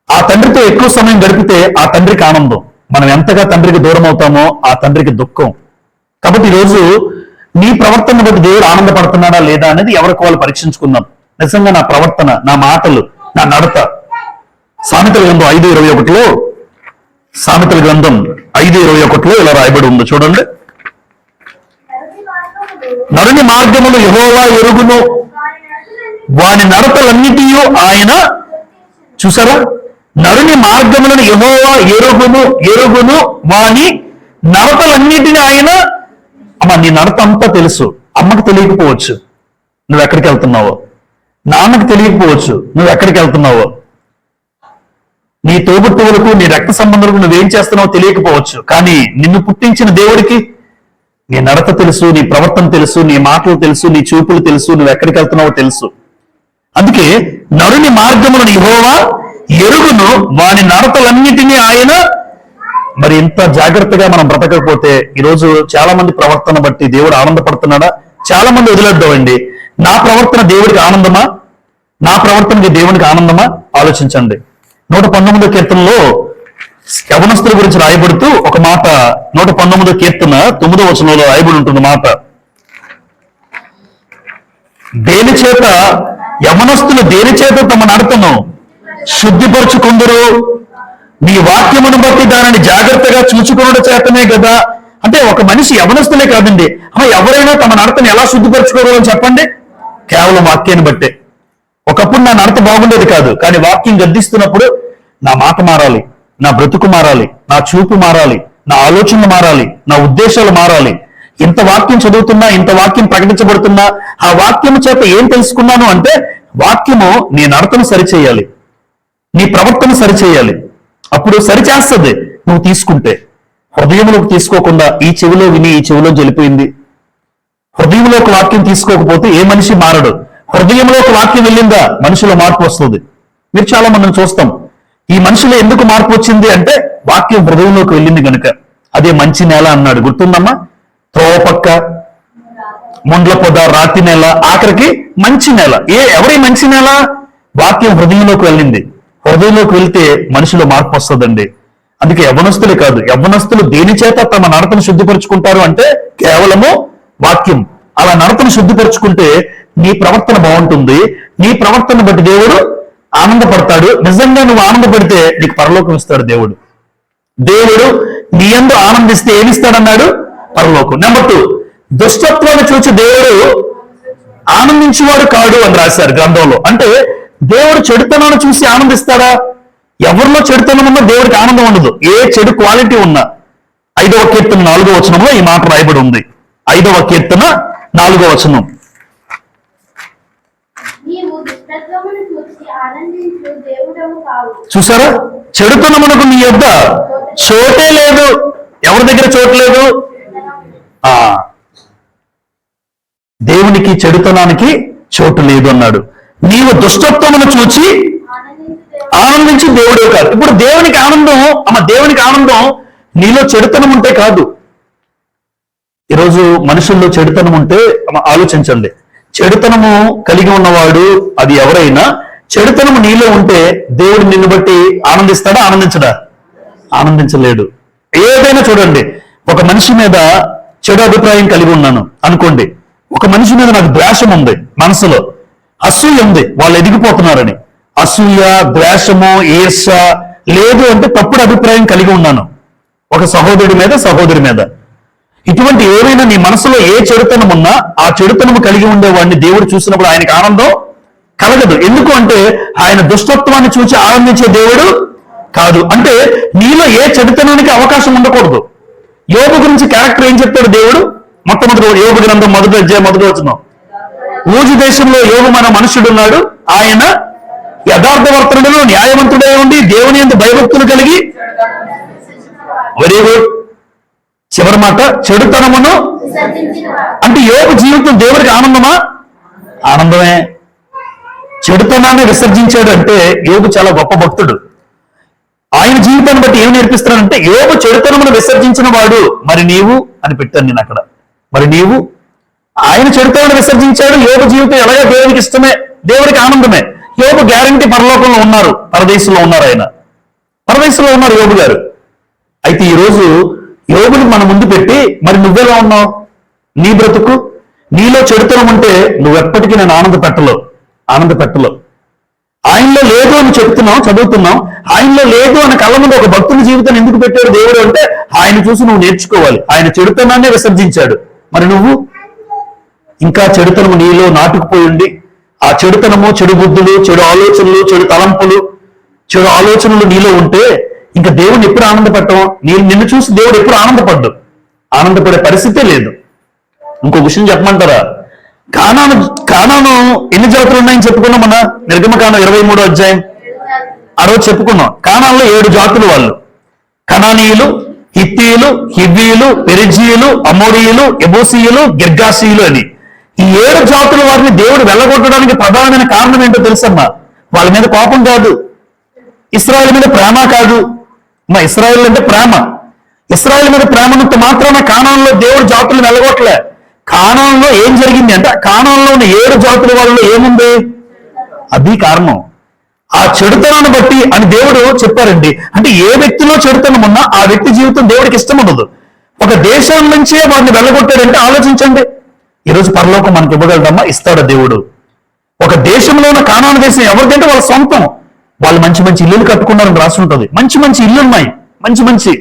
ఆ తండ్రితో ఎక్కువ సమయం గడిపితే ఆ తండ్రికి ఆనందం. మనం ఎంతగా తండ్రికి దూరం అవుతామో ఆ తండ్రికి దుఃఖం. కాబట్టి ఈరోజు నీ ప్రవర్తన బట్టి దేవుడు ఆనందపడుతున్నాడా లేదా అనేది ఎవరికి వాళ్ళు పరీక్షించుకుందాం. నిజంగా నా ప్రవర్తన, నా మాటలు, నా నడత. సామెతల గ్రంథం 5:21 సామెతల గ్రంథం 5:21 ఇలా రాయబడి ఉంది చూడండి. నరుని మార్గములు యెహోవా ఎరుగును, వాని నడతలన్నిటి ఆయన. చూసారా? నరుని మార్గములను యెహోవా ఎరుగును వాని నడతలన్నిటిని ఆయన. అమ్మ, నీ నడత అంతా తెలుసు. అమ్మకి తెలియకపోవచ్చు నువ్వు ఎక్కడికి వెళ్తున్నావో, నాన్నకి తెలియకపోవచ్చు నువ్వు ఎక్కడికి వెళ్తున్నావో, నీ తోబుట్టువులకు, నీ రక్త సంబంధులకు నువ్వేం చేస్తున్నావో తెలియకపోవచ్చు. కానీ నిన్ను పుట్టించిన దేవుడికి నీ నడత తెలుసు, నీ ప్రవర్తన తెలుసు, నీ మాటలు తెలుసు, నీ చూపులు తెలుసు, నువ్వు ఎక్కడికి వెళ్తున్నావో తెలుసు. అందుకే నరుని మార్గములను యెహోవా ఎరుగును, వాని నడతలన్నిటినీ ఆయన. మరి ఇంత జాగ్రత్తగా మనం బ్రతకకపోతే ఈరోజు చాలా మంది ప్రవర్తన బట్టి దేవుడు ఆనందపడుతున్నాడా? చాలా మంది వదిలేద్దామండి. నా ప్రవర్తన దేవుడికి ఆనందమా? నా ప్రవర్తనకి దేవునికి ఆనందమా? ఆలోచించండి. 119వ కీర్తనలో యవనస్తుల గురించి రాయబడుతూ ఒక మాట, 119వ కీర్తన 9వ వచనంలో రాయబడి ఉంటుంది మాట. దేని చేత యవనస్తులు దేని చేత తమ నడతను శుద్ధిపరుచుకుందరు? నీ వాక్యమును బట్టి దానిని జాగ్రత్తగా చూచుకున్న చేతనే కదా. అంటే ఒక మనిషి యవనస్తులే కాదండి, ఎవరైనా తమ నడతను ఎలా శుద్ధిపరచుకోవాలని చెప్పండి? కేవలం వాక్యాన్ని బట్టే. ఒకప్పుడు నా నడత బాగుండేది కాదు, కానీ వాక్యం గద్దిస్తున్నప్పుడు నా మాట మారాలి, నా బ్రతుకు మారాలి, నా చూపు మారాలి, నా ఆలోచనలు మారాలి, నా ఉద్దేశాలు మారాలి. ఇంత వాక్యం చదువుతున్నా, ఇంత వాక్యం ప్రకటించబడుతున్నా, ఆ వాక్యము చేత ఏం తెలుసుకున్నాను అంటే వాక్యము నీ నడతను సరిచేయాలి, నీ ప్రవర్తన సరిచేయాలి. అప్పుడు సరిచేస్తుంది నువ్వు తీసుకుంటే. హృదయంలోకి తీసుకోకుండా ఈ చెవిలో విని ఈ చెవిలో జరిపోయింది. హృదయంలోకి వాక్యం తీసుకోకపోతే ఏ మనిషి మారడు. హృదయంలోకి వాక్యం వెళ్ళిందా మనిషిలో మార్పు వస్తుంది. మీరు చాలా మందిని చూస్తాం. ఈ మనిషిలో ఎందుకు మార్పు వచ్చింది అంటే వాక్యం హృదయంలోకి వెళ్ళింది కనుక. అదే మంచి నేల అన్నాడు, గుర్తుందమ్మా? త్రోవపక్క, ముండ్ల పొద, రాతి నేల, ఆఖరికి మంచి నేల. ఎవరి మంచి నేల? వాక్యం హృదయంలోకి వెళ్ళింది. హృదయంలోకి వెళ్తే మనిషిలో మార్పు వస్తుందండి. అందుకే యవ్వనస్తులే కాదు, యవ్వనస్తులు దేని చేత తమ నడతను శుద్ధిపరుచుకుంటారు అంటే కేవలము వాక్యం. అలా నడతను శుద్ధిపరుచుకుంటే నీ ప్రవర్తన బాగుంటుంది. నీ ప్రవర్తన బట్టి దేవుడు ఆనందపడతాడు. నిజంగా నువ్వు ఆనందపడితే నీకు పరలోకం ఇస్తాడు దేవుడు. దేవుడు నీ యందు ఆనందిస్తే ఏమిస్తాడన్నాడు? పరలోకం. నెంబర్ 2, దుష్టత్వాన్ని చూసి దేవుడు ఆనందించేవాడు కాడు అని రాశారు గ్రంథంలో. అంటే దేవుడు చెడుతనాన్ని చూసి ఆనందిస్తాడా? ఎవరిలో చెడుతనం ఉన్నా దేవుడికి ఆనందం ఉండదు. ఏ చెడు క్వాలిటీ ఉన్నా. 5వ కీర్తన 4వ వచనంలో ఈ మాట రాయబడి ఉంది. 5వ కీర్తన 4వ వచనం. చూసారా? చెడుతనమునకు నీ యొద్ద చోటే లేదు. ఎవరి దగ్గర చోటు లేదు? దేవునికి చెడుతనానికి చోటు లేదు అన్నాడు. నీవు దుష్టత్వమును చూచి ఆనందించి దేవుడే కాదు. ఇప్పుడు దేవునికి ఆనందం నీలో చెడుతనం ఉంటే కాదు. ఈరోజు మనుషుల్లో చెడుతనం ఉంటే ఆలోచించండి. చెడుతనము కలిగి ఉన్నవాడు అది ఎవరైనా, చెడుతనము నీలో ఉంటే దేవుడు నిన్ను బట్టి ఆనందిస్తాడా? ఆనందించడా? ఆనందించలేడు. ఏదైనా చూడండి, ఒక మనిషి మీద చెడు అభిప్రాయం కలిగి ఉన్నాను అనుకోండి, ఒక మనిషి మీద నాకు ద్వేషం ఉంది, మనసులో అసూయ ఉంది, వాళ్ళు ఎదిగిపోతున్నారని అసూయ, ద్వేషము, ఈర్ష లేదు అంటే తప్పుడు అభిప్రాయం కలిగి ఉన్నాను ఒక సహోదరుడి మీద, సహోదరి మీద. ఇటువంటి ఏవైనా నీ మనసులో ఏ చెడుతనం ఉన్నా ఆ చెడుతనము కలిగి ఉండేవాడిని దేవుడు చూసినప్పుడు ఆయనకి ఆనందం కలగదు. ఎందుకు అంటే ఆయన దుష్టత్వాన్ని చూసి ఆనందించే దేవుడు కాదు. అంటే నీలో ఏ చెడుతనానికి అవకాశం ఉండకూడదు. యోబు గురించి క్యారెక్టర్ ఏం చెప్తాడు దేవుడు? మొట్టమొదటి యోబు గ్రంథం మొదటి వచనం, ఊజు దేశంలో యోబు మన మనుషుడున్నాడు, ఆయన యథార్థవర్తనుడు, న్యాయవంతుడై ఉండి దేవుని యందు భయభక్తులు కలిగి. Very good. చివరి మాట, చెడుతనమును. అంటే యోబు జీవితం దేవుడికి ఆనందమా? ఆనందమే. చెడుతనాన్ని విసర్జించాడు అంటే యోబు చాలా గొప్ప భక్తుడు. ఆయన జీవితాన్ని బట్టి ఏం నేర్పిస్తున్నాడంటే, యోబు చెడుతనమును విసర్జించిన వాడు, మరి నీవు అని పెట్టాను నేను అక్కడ. మరి నీవు, ఆయన చెడుతనమును విసర్జించాడు, యోబు జీవితం ఎలాగో దేవుడికి ఇష్టమే, దేవుడికి ఆనందమే. యోబు గ్యారంటీ పరలోకంలో ఉన్నారు, పరదేశంలో ఉన్నారు, ఆయన పరదేశంలో ఉన్నారు యోబు గారు. అయితే ఈరోజు యోబుని మన ముందు పెట్టి, మరి నువ్వెలా ఉన్నావు? నీ బ్రతుకు, నీలో చెడుతనం ఉంటే నువ్వెప్పటికీ నేను ఆనంద పెట్టలో. ఆయనలో లేదు అని చెప్తున్నాం, చదువుతున్నాం. ఆయనలో లేదు అని కళ్ళ ముందు ఒక భక్తుని జీవితాన్ని ఎందుకు పెట్టాడు దేవుడు అంటే, ఆయన చూసి నువ్వు నేర్చుకోవాలి. ఆయన చెడుతనాన్నే విసర్జించాడు. మరి నువ్వు ఇంకా చెడుతనము నీలో నాటుకుపోయి ఉండి, ఆ చెడుతనము, చెడు బుద్ధులు, చెడు ఆలోచనలు, చెడు తలంపులు, చెడు ఆలోచనలు నీలో ఉంటే ఇంకా దేవుడిని ఎప్పుడు ఆనందపడటం? నిన్ను చూసి దేవుడు ఎప్పుడు ఆనందపడే పరిస్థితే లేదు. ఇంకో విషయం చెప్పమంటారా? కానాను ఎన్ని జాతులు ఉన్నాయని చెప్పుకున్నాం మన నిర్గమకాండం 23వ అధ్యాయం. ఆ రోజు చెప్పుకున్నాం. కానాన్లో 7 జాతులు వాళ్ళు: కనానీయులు, హిత్తీయులు, హివ్వీయులు, పెరిజీయులు, అమోరీయులు, ఎబూసీయులు, గిర్గాసీయులు అని. ఈ 7 జాతుల వారిని దేవుడు వెళ్ళగొట్టడానికి ప్రధానమైన కారణం ఏంటో తెలుసమ్మా? వాళ్ళ మీద కోపం కాదు, ఇశ్రాయేలు మీద ప్రేమ కాదు. మా ఇశ్రాయేలు అంటే ప్రేమ. ఇశ్రాయేలు మీద ప్రేమనంత మాత్రాన కానాన్లో దేవుడు జాతులను వెళ్ళగొట్టలే. కానాన్లో ఏం జరిగింది అంటే, కానాన్లో ఉన్న 7 జాతుల వాళ్ళలో ఏముంది? అది కారణం. ఆ చెడుతనాన్ని బట్టి అని దేవుడు చెప్పారండి. అంటే ఏ వ్యక్తిలో చెడుతనం ఉన్నా ఆ వ్యక్తి జీవితం దేవుడికి ఇష్టం ఉండదు. ఒక దేశం నుంచే వాడిని వెళ్ళగొట్టాడంటే ఆలోచించండి, ఈరోజు పరలోకం మనకి ఇవ్వగలడమ్మా? ఇస్తాడు దేవుడు. ఒక దేశంలో ఉన్న కానాను దేశం ఎవరిదంటే వాళ్ళ సొంతం. వాళ్ళు మంచి మంచి ఇల్లులు కట్టుకున్నారని రాసి ఉంటుంది. మంచి మంచి ఇల్లు ఉన్నాయి, మంచి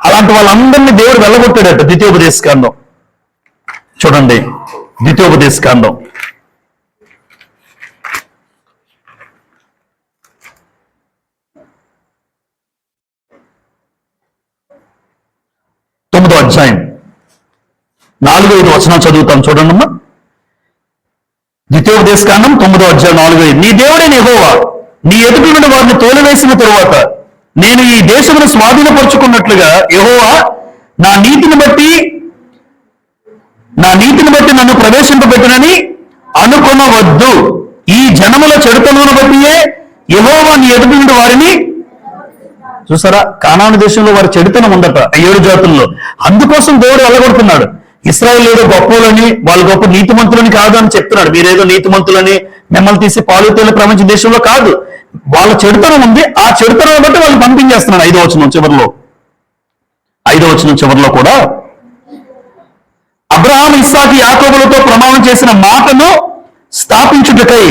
అలాంటి వాళ్ళందరినీ దేవుడు వెళ్ళగొట్టాడట. ద్వితీయోపదేశకాండం చూడండి, ద్వితీయోపదేశకాండం 9వ అధ్యాయం 4-5 వచనం చదువుతాం చూడండి అమ్మా. ద్వితీయోపదేశకాండం 9వ అధ్యాయం 4-5. నీ దేవుడైన యెహోవా నీ ఎదుట నుండి వారిని తోలివేసిన తరువాత నేను ఈ దేశమును స్వాధీనపరుచుకున్నట్లుగా యెహోవా నా నీతిని బట్టి నన్ను ప్రవేశింపబెట్టునని అనుకొనవద్దు. ఈ జనముల చెడుతనమును బట్టియే యెహోవా నీ ఎదుట నుండి వారిని. చూసారా, కానాను దేశంలో వారి చెడుతనం ఉందట 7 జాతుల్లో. అందుకోసం దేవుడు వెళ్ళగొడుతున్నాడు. ఇశ్రాయేలు ఏదో గొప్పలని, వాళ్ళు గొప్ప నీతిమంతులని కాదు అని చెప్తున్నాడు. మీరేదో నీతిమంతులని, మిమ్మల్ని తీసి పాలు తేలి ప్రపంచ దేశంలో కాదు. వాళ్ళ చెడుతనం ఉంది, ఆ చెడుతనం బట్టి వాళ్ళు పంపించేస్తున్నాడు. 5వ వచనం చివరిలో కూడా అబ్రహాము, ఇస్సాకు, యాకోబులతో ప్రమాణం చేసిన మాటను స్థాపించుటకై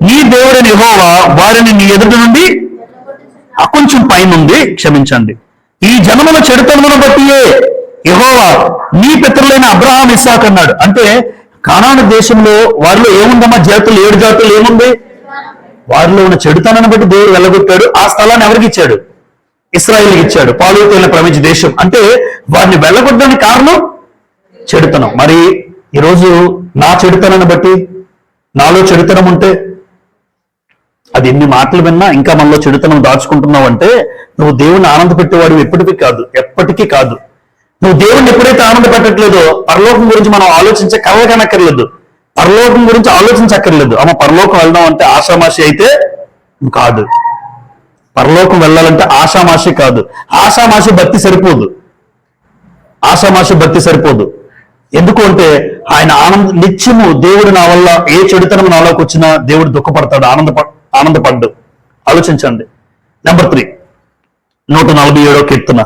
నీ దేవుడైన యెహోవా వారిని నీ ఎదుట నుండి కొంచెం పైనుండి క్షమించండి. ఈ జనముల చెడుతనమును బట్టియే యెహోవా నీ పితరులైన అబ్రహాం, ఇస్సాకు అన్నాడు. అంటే కానాను దేశంలో వారిలో ఏముందమ్మా? 7 జాతులు ఏముంది? వారిలో ఉన్న చెడుతనాన్ని బట్టి దేవుడు వెళ్ళగొట్టాడు. ఆ స్థలాన్ని ఎవరికి ఇచ్చాడు? ఇశ్రాయేలుకి ఇచ్చాడు. పాలు తేలిన ప్రపంచ దేశం. అంటే వారిని వెళ్ళగొట్టడానికి కారణం చెడుతనం. మరి ఈరోజు నా చెడుతనాన్ని బట్టి, నాలో చెడుతనం ఉంటే, అది ఎన్ని మాటలు విన్నా ఇంకా మనలో చెడుతనం దాచుకుంటున్నావు అంటే నువ్వు దేవుణ్ణి ఆనంద పెట్టేవాడు ఎప్పటికీ కాదు. నువ్వు దేవుణ్ణి ఎప్పుడైతే ఆనంద పెట్టట్లేదో పరలోకం గురించి మనం కలగనక్కర్లేదు, పరలోకం గురించి ఆలోచించక్కర్లేదు. అమ్మ పరలోకం వెళ్దాం అంటే ఆషామాషి అయితే కాదు. పరలోకం వెళ్ళాలంటే ఆషామాషి కాదు. ఆషామాషి భక్తి సరిపోదు. ఎందుకు అంటే ఆయన నిత్యము దేవుడు నా వల్ల ఏ చెడుతనం నాలోకి వచ్చినా దేవుడు దుఃఖపడతాడు, ఆనందపడ్డు. ఆలోచించండి. నెంబర్ 3, 147వ కీర్తన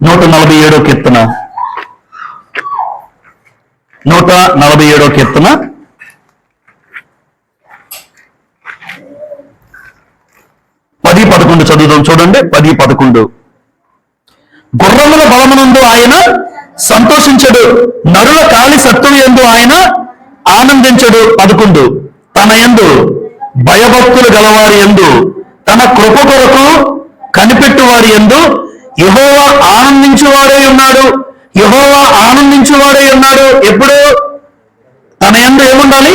147 కీర్తన 147 కీర్తన 10-11 చదువుదాం. చూడండి, 10-11. గుర్రముల బలమునందు ఆయన సంతోషించడు, నరుల కాలి సత్తువు యందు ఆయన ఆనందించడు. 11. తన యందు భయభక్తులు గలవారి యందు, తన కృప కొరకు కనిపెట్టు వారి యందు యెహోవా ఆనందించువాడే ఉన్నాడు. యెహోవా ఆనందించువాడే ఉన్నాడు. ఎప్పుడు? తన యందు ఏముండాలి?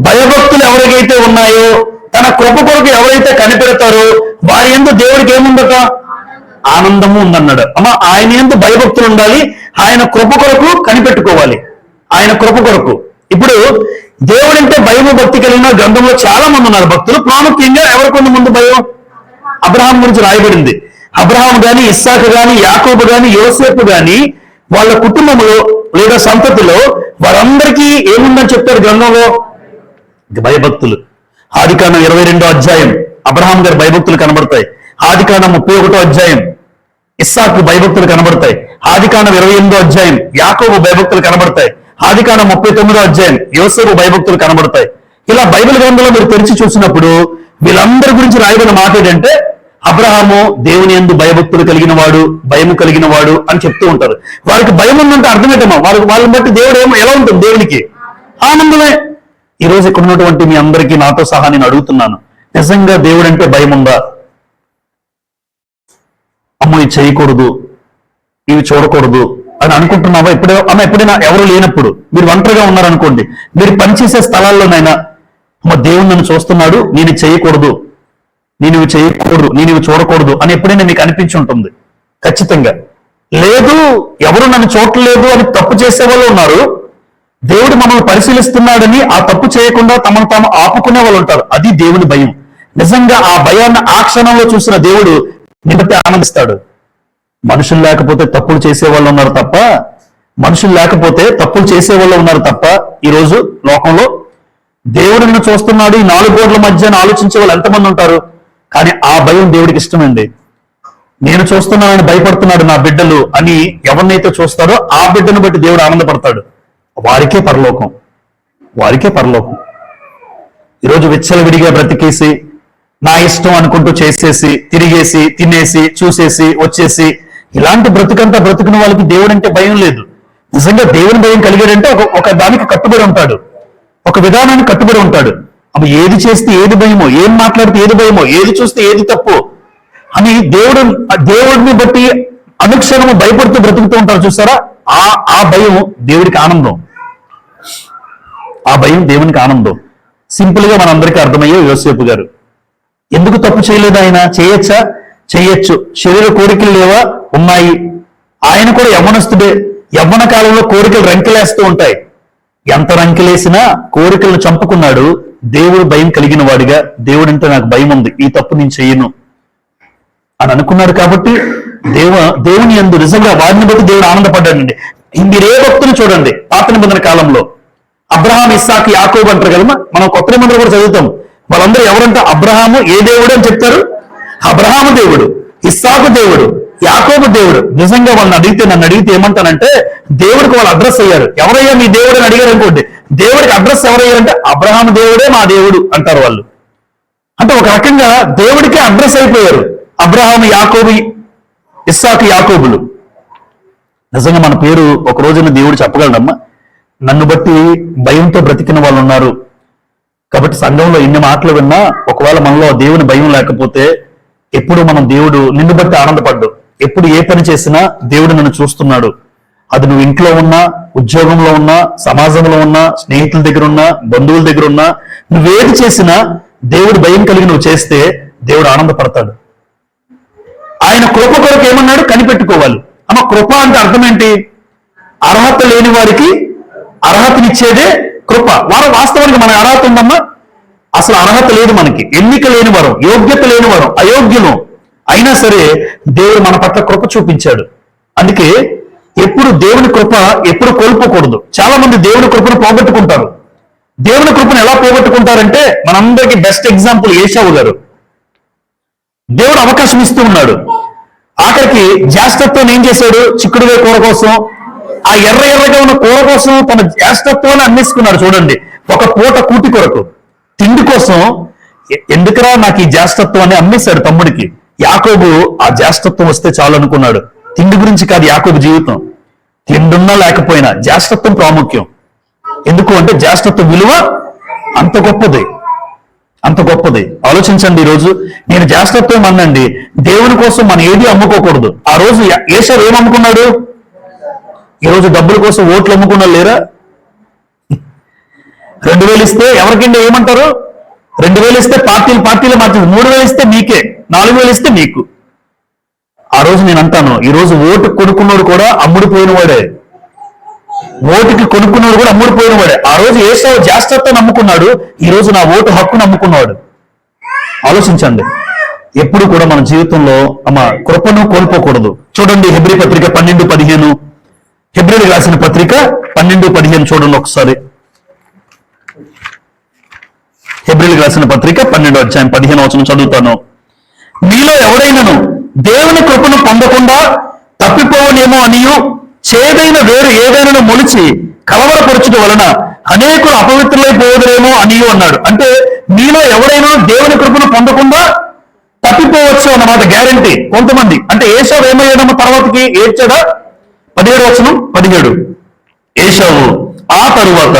భయభక్తులు ఎవరికైతే ఉన్నాయో, తన కృప కొరకు ఎవరైతే కనిపెడతారో వారి యందు దేవుడికి ఏముందట? ఆనందము ఉందన్నాడు. ఆయన యందు భయభక్తులు ఉండాలి, ఆయన కృప కొరకు కనిపెట్టుకోవాలి, ఆయన కృప కొరకు. ఇప్పుడు దేవుడంటే భయము భక్తి కలిగిన గ్రంథంలో చాలా మంది ఉన్నారు భక్తులు. ప్రాముఖ్యంగా ఎవరికి ముందు భయం? అబ్రహాం గురించి రాయబడింది. అబ్రహాం గాని, ఇస్సాకు గాని, యాకోబు గాని, యోసేపు గాని, వాళ్ళ కుటుంబంలో లేదా సంతతిలో వారందరికీ ఏముందని చెప్తారు గ్రంథంలో? భయభక్తులు. ఆదికాండం 22వ అధ్యాయం అబ్రహాం గారి భయభక్తులు కనబడతాయి. ఆదికాండం 31వ అధ్యాయం ఇస్సాకు భయభక్తులు కనబడతాయి. ఆదికాండం 28వ అధ్యాయం యాకోబు భయభక్తులు కనబడతాయి. ఆదికాండం 39వ అధ్యాయం యోసేపు భయభక్తులు కనబడతాయి. ఇలా బైబిల్ గ్రంథంలో మీరు తెరిచి చూసినప్పుడు వీళ్ళందరి గురించి రాయబడిన మాట ఏంటంటే, అబ్రహాము దేవుని యందు భయభక్తులు కలిగిన వాడు, భయము కలిగిన వాడు అని చెప్తూ ఉంటారు. వారికి భయం ఉందంటే అర్థమేటమ్మా, వాళ్ళని బట్టి దేవుడు ఎలా ఉంటుంది? దేవునికి ఆనందమే. ఈ రోజు ఇక్కడ ఉన్నటువంటి మీ అందరికీ నాతో సహా నేను అడుగుతున్నాను, నిజంగా దేవుడు అంటే భయం ఉందా? అమ్మ ఇది చేయకూడదు, ఇవి చూడకూడదు అని అనుకుంటున్నావా? ఎప్పుడైనా ఎవరు లేనప్పుడు మీరు ఒంటరిగా ఉన్నారనుకోండి, మీరు పనిచేసే స్థలాల్లోనైనా అమ్మ దేవుడు నన్ను చూస్తున్నాడు, నేను ఇది చేయకూడదు, నేను ఇవి చేయకూడదు, నేను ఇవి చూడకూడదు అని ఎప్పుడైనా మీకు అనిపించి ఉంటుంది ఖచ్చితంగా. లేదు, ఎవరు నన్ను చూడలేదు అని తప్పు చేసే వాళ్ళు ఉన్నారు. దేవుడు మమ్మల్ని పరిశీలిస్తున్నాడని ఆ తప్పు చేయకుండా తమను తాము ఆపుకునే వాళ్ళు ఉంటారు. అది దేవుని భయం. నిజంగా ఆ భయాన్ని ఆ క్షణంలో చూసిన దేవుడు నిబట్టి ఆనందిస్తాడు. మనుషులు లేకపోతే తప్పులు చేసే వాళ్ళు ఉన్నారు తప్ప, మనుషులు లేకపోతే తప్పులు చేసే వాళ్ళు ఉన్నారు తప్ప, ఈరోజు లోకంలో దేవుడు నిన్ను చూస్తున్నాడు ఈ 4 గోడల మధ్య ఆలోచించే వాళ్ళు ఎంతమంది ఉంటారు? కానీ ఆ భయం దేవుడికి ఇష్టమండి. నేను చూస్తున్నానని భయపడుతున్నాడు నా బిడ్డలు అని ఎవరినైతే చూస్తారో ఆ బిడ్డను బట్టి దేవుడు ఆనందపడతాడు. వారికే పరలోకం, వారికే పరలోకం. ఈరోజు విచ్చలవిడిగా బ్రతికేసి నా ఇష్టం అనుకుంటూ చేసేసి, తిరిగేసి, తినేసి, చూసేసి, వచ్చేసి ఇలాంటి బ్రతుకంతా బ్రతుకున్న వాళ్ళకి దేవుడు అంటే భయం లేదు. నిజంగా దేవుని భయం కలిగాడంటే ఒక దానికి కట్టుబడి ఉంటాడు, ఒక విధానానికి కట్టుబడి ఉంటాడు. అవి ఏది చేస్తే ఏది భయమో, ఏం మాట్లాడితే ఏది భయమో, ఏది చూస్తే ఏది తప్పు అని దేవుడిని బట్టి అనుక్షణము భయపడుతూ బ్రతుకుతూ ఉంటారు. చూసారా? ఆ భయం దేవుడికి ఆనందం, ఆ భయం దేవునికి ఆనందం. సింపుల్ గా మనందరికీ అర్థమయ్యే యోసేపు గారు ఎందుకు తప్పు చేయలేదు? ఆయన చేయొచ్చా? చేయొచ్చు. శరీర కోరికలు లేవా? ఉన్నాయి. ఆయన కూడా యవ్వనస్తుడే. యవ్వన కాలంలో కోరికలు రంకెలేస్తూ ఉంటాయి. ఎంత రంకెలేసినా కోరికలను చంపుకున్నాడు. దేవుడు భయం కలిగిన వాడిగా, దేవుడంటే నాకు భయం ఉంది, ఈ తప్పు నేను చెయ్యను అని అనుకున్నాడు. కాబట్టి దేవుని యందు నిజంగా వారిని బట్టి దేవుడు ఆనందపడ్డాడండి. మీరే భక్తులు చూడండి, పాత నిబంధన కాలంలో అబ్రహాం, ఇస్సాకు, యాకోబు అంటారు కదా, మనం కొత్త నిబంధన కూడా చదువుతాం. వాళ్ళందరూ ఎవరంటే అబ్రహాము ఏ దేవుడు అని చెప్తారు? అబ్రహాము దేవుడు, ఇస్సాకు దేవుడు, యాకోబు దేవుడు. నిజంగా నన్ను అడిగితే ఏమంటానంటే, దేవుడికి వాళ్ళు అడ్రస్ అయ్యారు. ఎవరయ్యా మీ దేవుడు అని అడిగారు అనుకోండి, దేవుడికి అడ్రస్ ఎవరయ్యారంటే అబ్రహాము దేవుడే మా దేవుడు అంటారు వాళ్ళు. అంటే ఒక రకంగా దేవుడికి అడ్రస్ అయిపోయారు అబ్రహాము, యాకోబు, ఇస్సాకు, యాకోబులు. నిజంగా మన పేరు ఒక రోజున దేవుడు చెప్పగలడమ్మా, నన్ను బట్టి భయంతో బ్రతికిన వాళ్ళు ఉన్నారు. కాబట్టి సంఘంలో ఎన్ని మాటలు విన్నా ఒకవేళ మనలో దేవుని భయం లేకపోతే, ఎప్పుడు మనం దేవుడు నిన్ను బట్టి ఆనందపడ్డు, ఎప్పుడు ఏ పని చేసినా దేవుడు నన్ను చూస్తున్నాడు. అది నువ్వు ఇంట్లో ఉన్నా, ఉద్యోగంలో ఉన్నా, సమాజంలో ఉన్నా, స్నేహితుల దగ్గర ఉన్నా, బంధువుల దగ్గర ఉన్నా, నువ్వేది చేసినా దేవుడు భయం కలిగి నువ్వు చేస్తే దేవుడు ఆనందపడతాడు. ఆయన కృప కొరకు ఏమన్నాడు? కనిపెట్టుకోవాలి. అమ్మ, కృప అంటే అర్థం ఏంటి? అర్హత లేని వారికి అర్హతనిచ్చేదే కృప. వాస్తవానికి మన అర్హత ఉందమ్మా? అసలు అర్హత లేదు మనకి. ఎన్నిక లేని వరం, యోగ్యత లేని వరం, అయోగ్యము అయినా సరే దేవుడు మన పట్ల కృప చూపించాడు. అందుకే ఎప్పుడు దేవుని కృప ఎప్పుడు కోల్పోకూడదు. చాలా మంది దేవుని కృపను పోగొట్టుకుంటారు. దేవుని కృపను ఎలా పోగొట్టుకుంటారంటే, మనందరికీ బెస్ట్ ఎగ్జాంపుల్ ఏశావు గారు. దేవుడు అవకాశం ఇస్తూ ఉన్నాడు. ఆఖరికి జ్యేష్ఠత్వం ఏం చేశాడు? చిక్కుడుగా కూర కోసం, ఆ ఎర్రగా ఉన్న కూర కోసం తన జ్యేష్ఠత్వాన్ని అన్నేసుకున్నాడు. చూడండి, ఒక పూట కూటి కొరకు తిండి కోసం ఎందుకురా నాకు ఈ జ్యేష్ఠత్వాన్ని అమ్మేశాడు తమ్ముడికి. యాకోబు ఆ జ్యేష్ఠత్వం వస్తే చాలు అనుకున్నాడు. తిండి గురించి కాదు యాకోబు జీవితం, తిండున్నా లేకపోయినా జ్యేష్ఠత్వం ప్రాముఖ్యం. ఎందుకు అంటే జ్యేష్ఠత్వం విలువ అంత గొప్పది, అంత గొప్పది. ఆలోచించండి, ఈరోజు నేను జ్యేష్ఠత్వం అన్నండి, దేవుని కోసం మనం ఏది అమ్ముకోకూడదు. ఆ రోజు ఏసావు ఏం అమ్ముకున్నాడు? ఈరోజు డబ్బుల కోసం ఓట్లు అమ్ముకున్నారు లేరా? 2000 ఇస్తే ఎవరికండి ఏమంటారు? 2000 ఇస్తే పార్టీలు మార్చింది, 3000 ఇస్తే మీకే, 4000 ఇస్తే మీకు. ఆ రోజు నేను అంటాను, ఈ రోజు ఓటు కొనుక్కున్నాడు కూడా అమ్ముడిపోయిన వాడే, ఓటుకి కొనుక్కున్నాడు కూడా అమ్ముడిపోయిన వాడే. ఆ రోజు ఏసావు జ్యేష్ఠత్వం నమ్ముకున్నాడు, ఈ రోజు నా ఓటు హక్కు నమ్ముకున్నాడు. ఆలోచించండి, ఎప్పుడు కూడా మన జీవితంలో కృపను కోల్పోకూడదు. చూడండి, హెబ్రీ పత్రిక 12:15, హెబ్రీలకు రాసిన పత్రిక 12:15 చూడండి ఒకసారి. హెబ్రీలకు రాసిన పత్రిక 12:15 చదువుతాను. మీలో ఎవరైనాను దేవుని కృపను పొందకుండా తప్పిపోవనేమో అనియు చేదైన వేరు ఏదైనా మొలిచి కలవరపరచుట వలన అనేకులు అపవిత్రులైపోదురేమో అనియు అన్నాడు. అంటే మీలో ఎవరైనా దేవుని కృపను పొందకుండా తప్పిపోవచ్చు అన్నమాట, గ్యారంటీ. కొంతమంది అంటే ఏసావు ఏమయ్యాడమ్మ తర్వాతకి ఏడ్చాడా? 17 ఏసావు ఆ తరువాత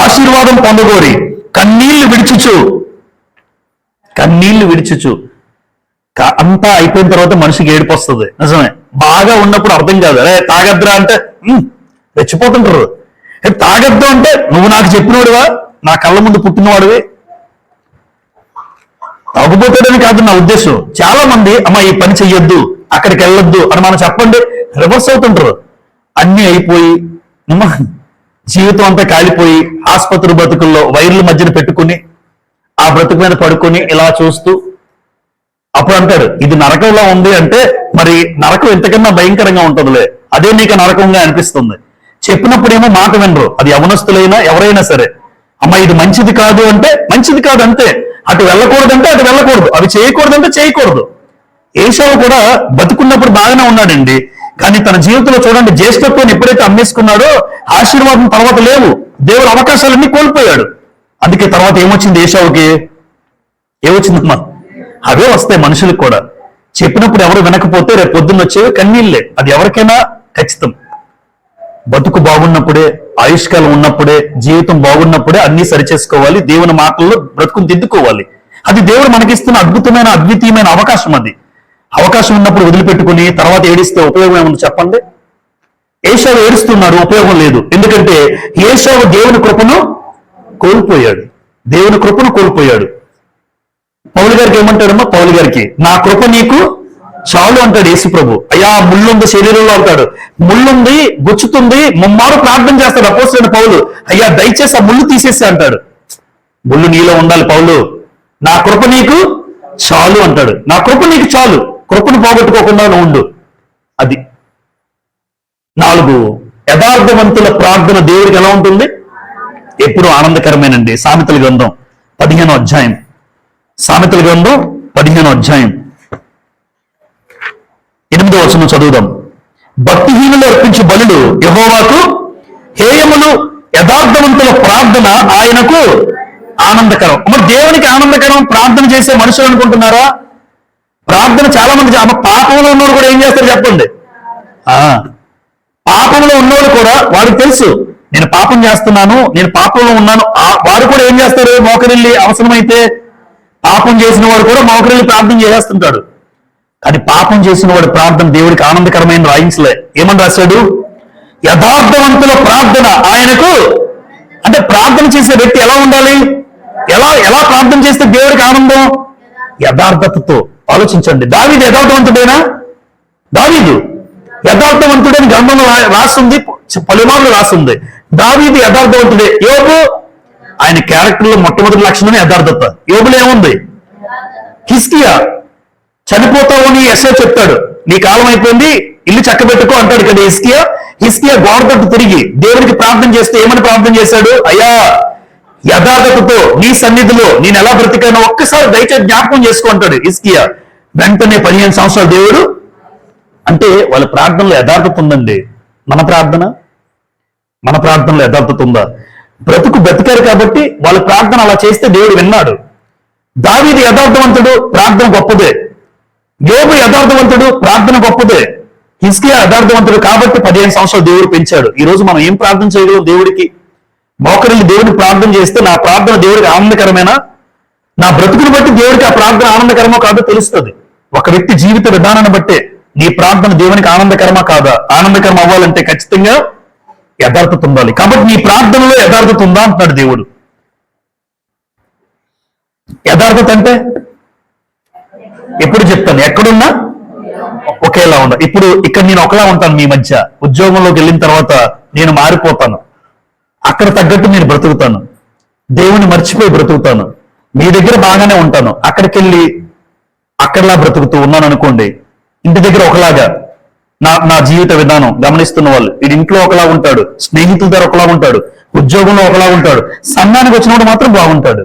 ఆశీర్వాదం పొందగోరి కన్నీళ్లు విడిచుచు అంతా అయిపోయిన తర్వాత మనిషికి ఏడుపు వస్తుంది. నిజమే, బాగా ఉన్నప్పుడు అర్థం కాదు. అరే తాగద్దురా అంటే రెచ్చిపోతుంటారు. తాగద్దు అంటే నువ్వు నాకు చెప్పినవాడివా, నా కళ్ళ ముందు పుట్టినవాడివి, తాగుపోతాడని కాదు నా ఉద్దేశం. చాలా మంది ఈ పని చెయ్యొద్దు, అక్కడికి వెళ్ళొద్దు అని మనం చెప్పండి, రివర్స్ అవుతుంటారు. అన్నీ అయిపోయి జీవితం అంతా కాలిపోయి ఆసుపత్రి బతుకుల్లో వైర్ల మధ్యన పెట్టుకుని ఆ బ్రతుకు మీద పడుకొని ఇలా చూస్తూ అప్పుడు అంటాడు ఇది నరకంలో ఉంది అంటే, మరి నరకం ఎంతకన్నా భయంకరంగా ఉంటుందిలే, అదే నీకు నరకంగా అనిపిస్తుంది. చెప్పినప్పుడేమో మాట వినరు, అది యవనస్తులైనా ఎవరైనా సరే. ఇది మంచిది కాదు అంటే మంచిది కాదు అంతే, అటు వెళ్ళకూడదంటే అటు వెళ్ళకూడదు, అవి చేయకూడదంటే చేయకూడదు. ఏసావు కూడా బతుకున్నప్పుడు బాగానే ఉన్నాడండి, కానీ తన జీవితంలో చూడండి జ్యేష్ఠత్వాన్ని ఎప్పుడైతే అమ్మేసుకున్నాడో ఆశీర్వాదం తర్వాత లేవు, దేవుడు అవకాశాలన్నీ కోల్పోయాడు. అందుకే తర్వాత ఏమొచ్చింది ఏసావుకి? ఏమొచ్చిందమ్మా? అవే వస్తాయి మనుషులకు కూడా. చెప్పినప్పుడు ఎవరు వినకపోతే రేపు పొద్దున్న వచ్చేవి కన్నీళ్ళే. అది ఎవరికైనా ఖచ్చితం. బతుకు బాగున్నప్పుడే, ఆయుష్కాలం ఉన్నప్పుడే, జీవితం బాగున్నప్పుడే అన్ని సరిచేసుకోవాలి, దేవుని మాటల్లో బ్రతుకుని దిద్దుకోవాలి. అది దేవుడు మనకిస్తున్న అద్భుతమైన అద్వితీయమైన అవకాశం. అది అవకాశం ఉన్నప్పుడు వదిలిపెట్టుకుని తర్వాత ఏడిస్తే ఉపయోగం ఏముంది చెప్పండి? ఏసావు ఏడుస్తున్నాడు, ఉపయోగం లేదు. ఎందుకంటే ఏసావు దేవుని కృపను కోల్పోయాడు, దేవుని కృపను కోల్పోయాడు. పౌలు గారికి ఏమంటాడమ్మా? పౌలు గారికి నా కృప నీకు చాలు అంటాడు యేసు ప్రభు. అయ్యా ముళ్ళుంది శరీరంలో అంటాడు, ముళ్ళుంది గుచ్చుతుంది, ముమ్మారు ప్రార్థన చేస్తాడు అపోస్తలుడైన పౌలు, అయ్యా దయచేసి ఆ ముళ్ళు తీసేసి అంటాడు. ముళ్ళు నీలో ఉండాలి పౌలు, నా కృప నీకు చాలు అంటాడు. నా కృప నీకు చాలు, కృపను పోగొట్టుకోకుండా నువ్వు ఉండు. అది 4 యథార్థవంతుల ప్రార్థన దేవుడికి ఎలా ఉంటుంది? ఎప్పుడు ఆనందకరమేనండి. సామెతల గ్రంథం 15వ అధ్యాయం, సామెతల గ్రంథం 15వ అధ్యాయం 8వ వచనం చదువుదాం. భక్తిహీనులు అర్పించే బలులు యెహోవాకు హేయములు, యథార్థవంతుల ప్రార్థన ఆయనకు ఆనందకరం. మరి దేవునికి ఆనందకరం ప్రార్థన చేసే మనుషులు అనుకుంటున్నారా? ప్రార్థన చాలా మంది పాపంలో ఉన్నవాడు కూడా ఏం చేస్తారు చెప్పండి? పాపంలో ఉన్నవాడు కూడా వాడికి తెలుసు నేను పాపం చేస్తున్నాను, నేను పాపంలో ఉన్నాను. వాడు కూడా ఏం చేస్తారు? మోకరిల్లి అవసరమైతే పాపం చేసిన వాడు కూడా మోకరిల్లి ప్రార్థన చేసేస్తుంటాడు. కానీ పాపం చేసిన వాడి ప్రార్థన దేవుడికి ఆనందకరమైన రాయించలే. ఏమని రాశాడు? యథార్థవంతుల ప్రార్థన ఆయనకు. అంటే ప్రార్థన చేసే వ్యక్తి ఎలా ఉండాలి? ఎలా ప్రార్థన చేస్తే దేవుడికి ఆనందం? యథార్థతతో. ఆలోచించండి, దావీదు యథార్థవంతుడేనా? దావీదు యథార్థవంతుడని గ్రంథంలో రాస్తుంది, పలుమార్లు రాస్తుంది. దావీదు యథార్థవంతుడే. యోబు ఆయన క్యారెక్టర్లో మొట్టమొదటి లక్షణమే యథార్థత. యోబులో ఏముంది? హిజ్కియా చనిపోతావు అని యెషయా చెప్తాడు, నీ కాలం అయిపోయింది ఇల్లు చక్కబెట్టుకో అంటాడు కదా హిజ్కియా గోడ తట్టు తిరిగి దేవుడికి ప్రార్థన చేస్తే ఏమని ప్రార్థన చేశాడు? అయ్యా యథార్థతతో నీ సన్నిధిలో నేను ఎలా బ్రతికానో ఒక్కసారి దయచేసి జ్ఞాపకం చేసుకో అంటాడు హిజ్కియా. వెంటనే 15 సంవత్సరాలు దేవుడు అంటే వాళ్ళ ప్రార్థనలో యథార్థత ఉందండి. మన ప్రార్థనలో యథార్థత ఉందా? బ్రతికారు కాబట్టి వాళ్ళ ప్రార్థన అలా చేస్తే దేవుడు విన్నాడు. దావీదు యథార్థవంతుడు, ప్రార్థన గొప్పదే. యోబు యథార్థవంతుడు, ప్రార్థన గొప్పదే. హిజ్కియా యథార్థవంతుడు కాబట్టి 15 సంవత్సరాలు దేవుడు పెంచాడు. ఈ రోజు మనం ఏం ప్రార్థన చేయగలం? దేవుడికి మోకరిల్లి దేవుడికి ప్రార్థన చేస్తే నా ప్రార్థన దేవుడికి ఆనందకరమేనా? నా బ్రతుకుని బట్టి దేవుడికి ఆ ప్రార్థన ఆనందకరమో కాదో తెలుస్తుంది. ఒక వ్యక్తి జీవిత విధానాన్ని బట్టే నీ ప్రార్థన దేవునికి ఆనందకరమా కాదా? ఆనందకరం అవ్వాలంటే ఖచ్చితంగా యథార్థత ఉండాలి. కాబట్టి నీ ప్రార్థనలో యథార్థత ఉందా అంటున్నాడు దేవుడు. యథార్థత అంటే ఎప్పుడు చెప్తాను, ఎక్కడున్నా ఒకేలా ఉండాలి. ఇప్పుడు ఇక్కడ నేను ఒకలా ఉంటాను, మీ మధ్య ఉద్యోగంలోకి వెళ్ళిన తర్వాత నేను మారిపోతాను. అక్కడ తగ్గట్టు నేను బ్రతుకుతాను, దేవుని మర్చిపోయి బ్రతుకుతాను. మీ దగ్గర బాగానే ఉంటాను, అక్కడికి వెళ్ళి అక్కడలా బ్రతుకుతూ ఉన్నాను అనుకోండి. ఇంటి దగ్గర ఒకలాగా నా జీవిత విధానం గమనిస్తున్న వాళ్ళు, వీడి ఇంట్లో ఒకలా ఉంటాడు, స్నేహితుల దగ్గర ఒకలా ఉంటాడు, ఉద్యోగంలో ఒకలా ఉంటాడు, సంఘానికి వచ్చినప్పుడు మాత్రం బాగుంటాడు.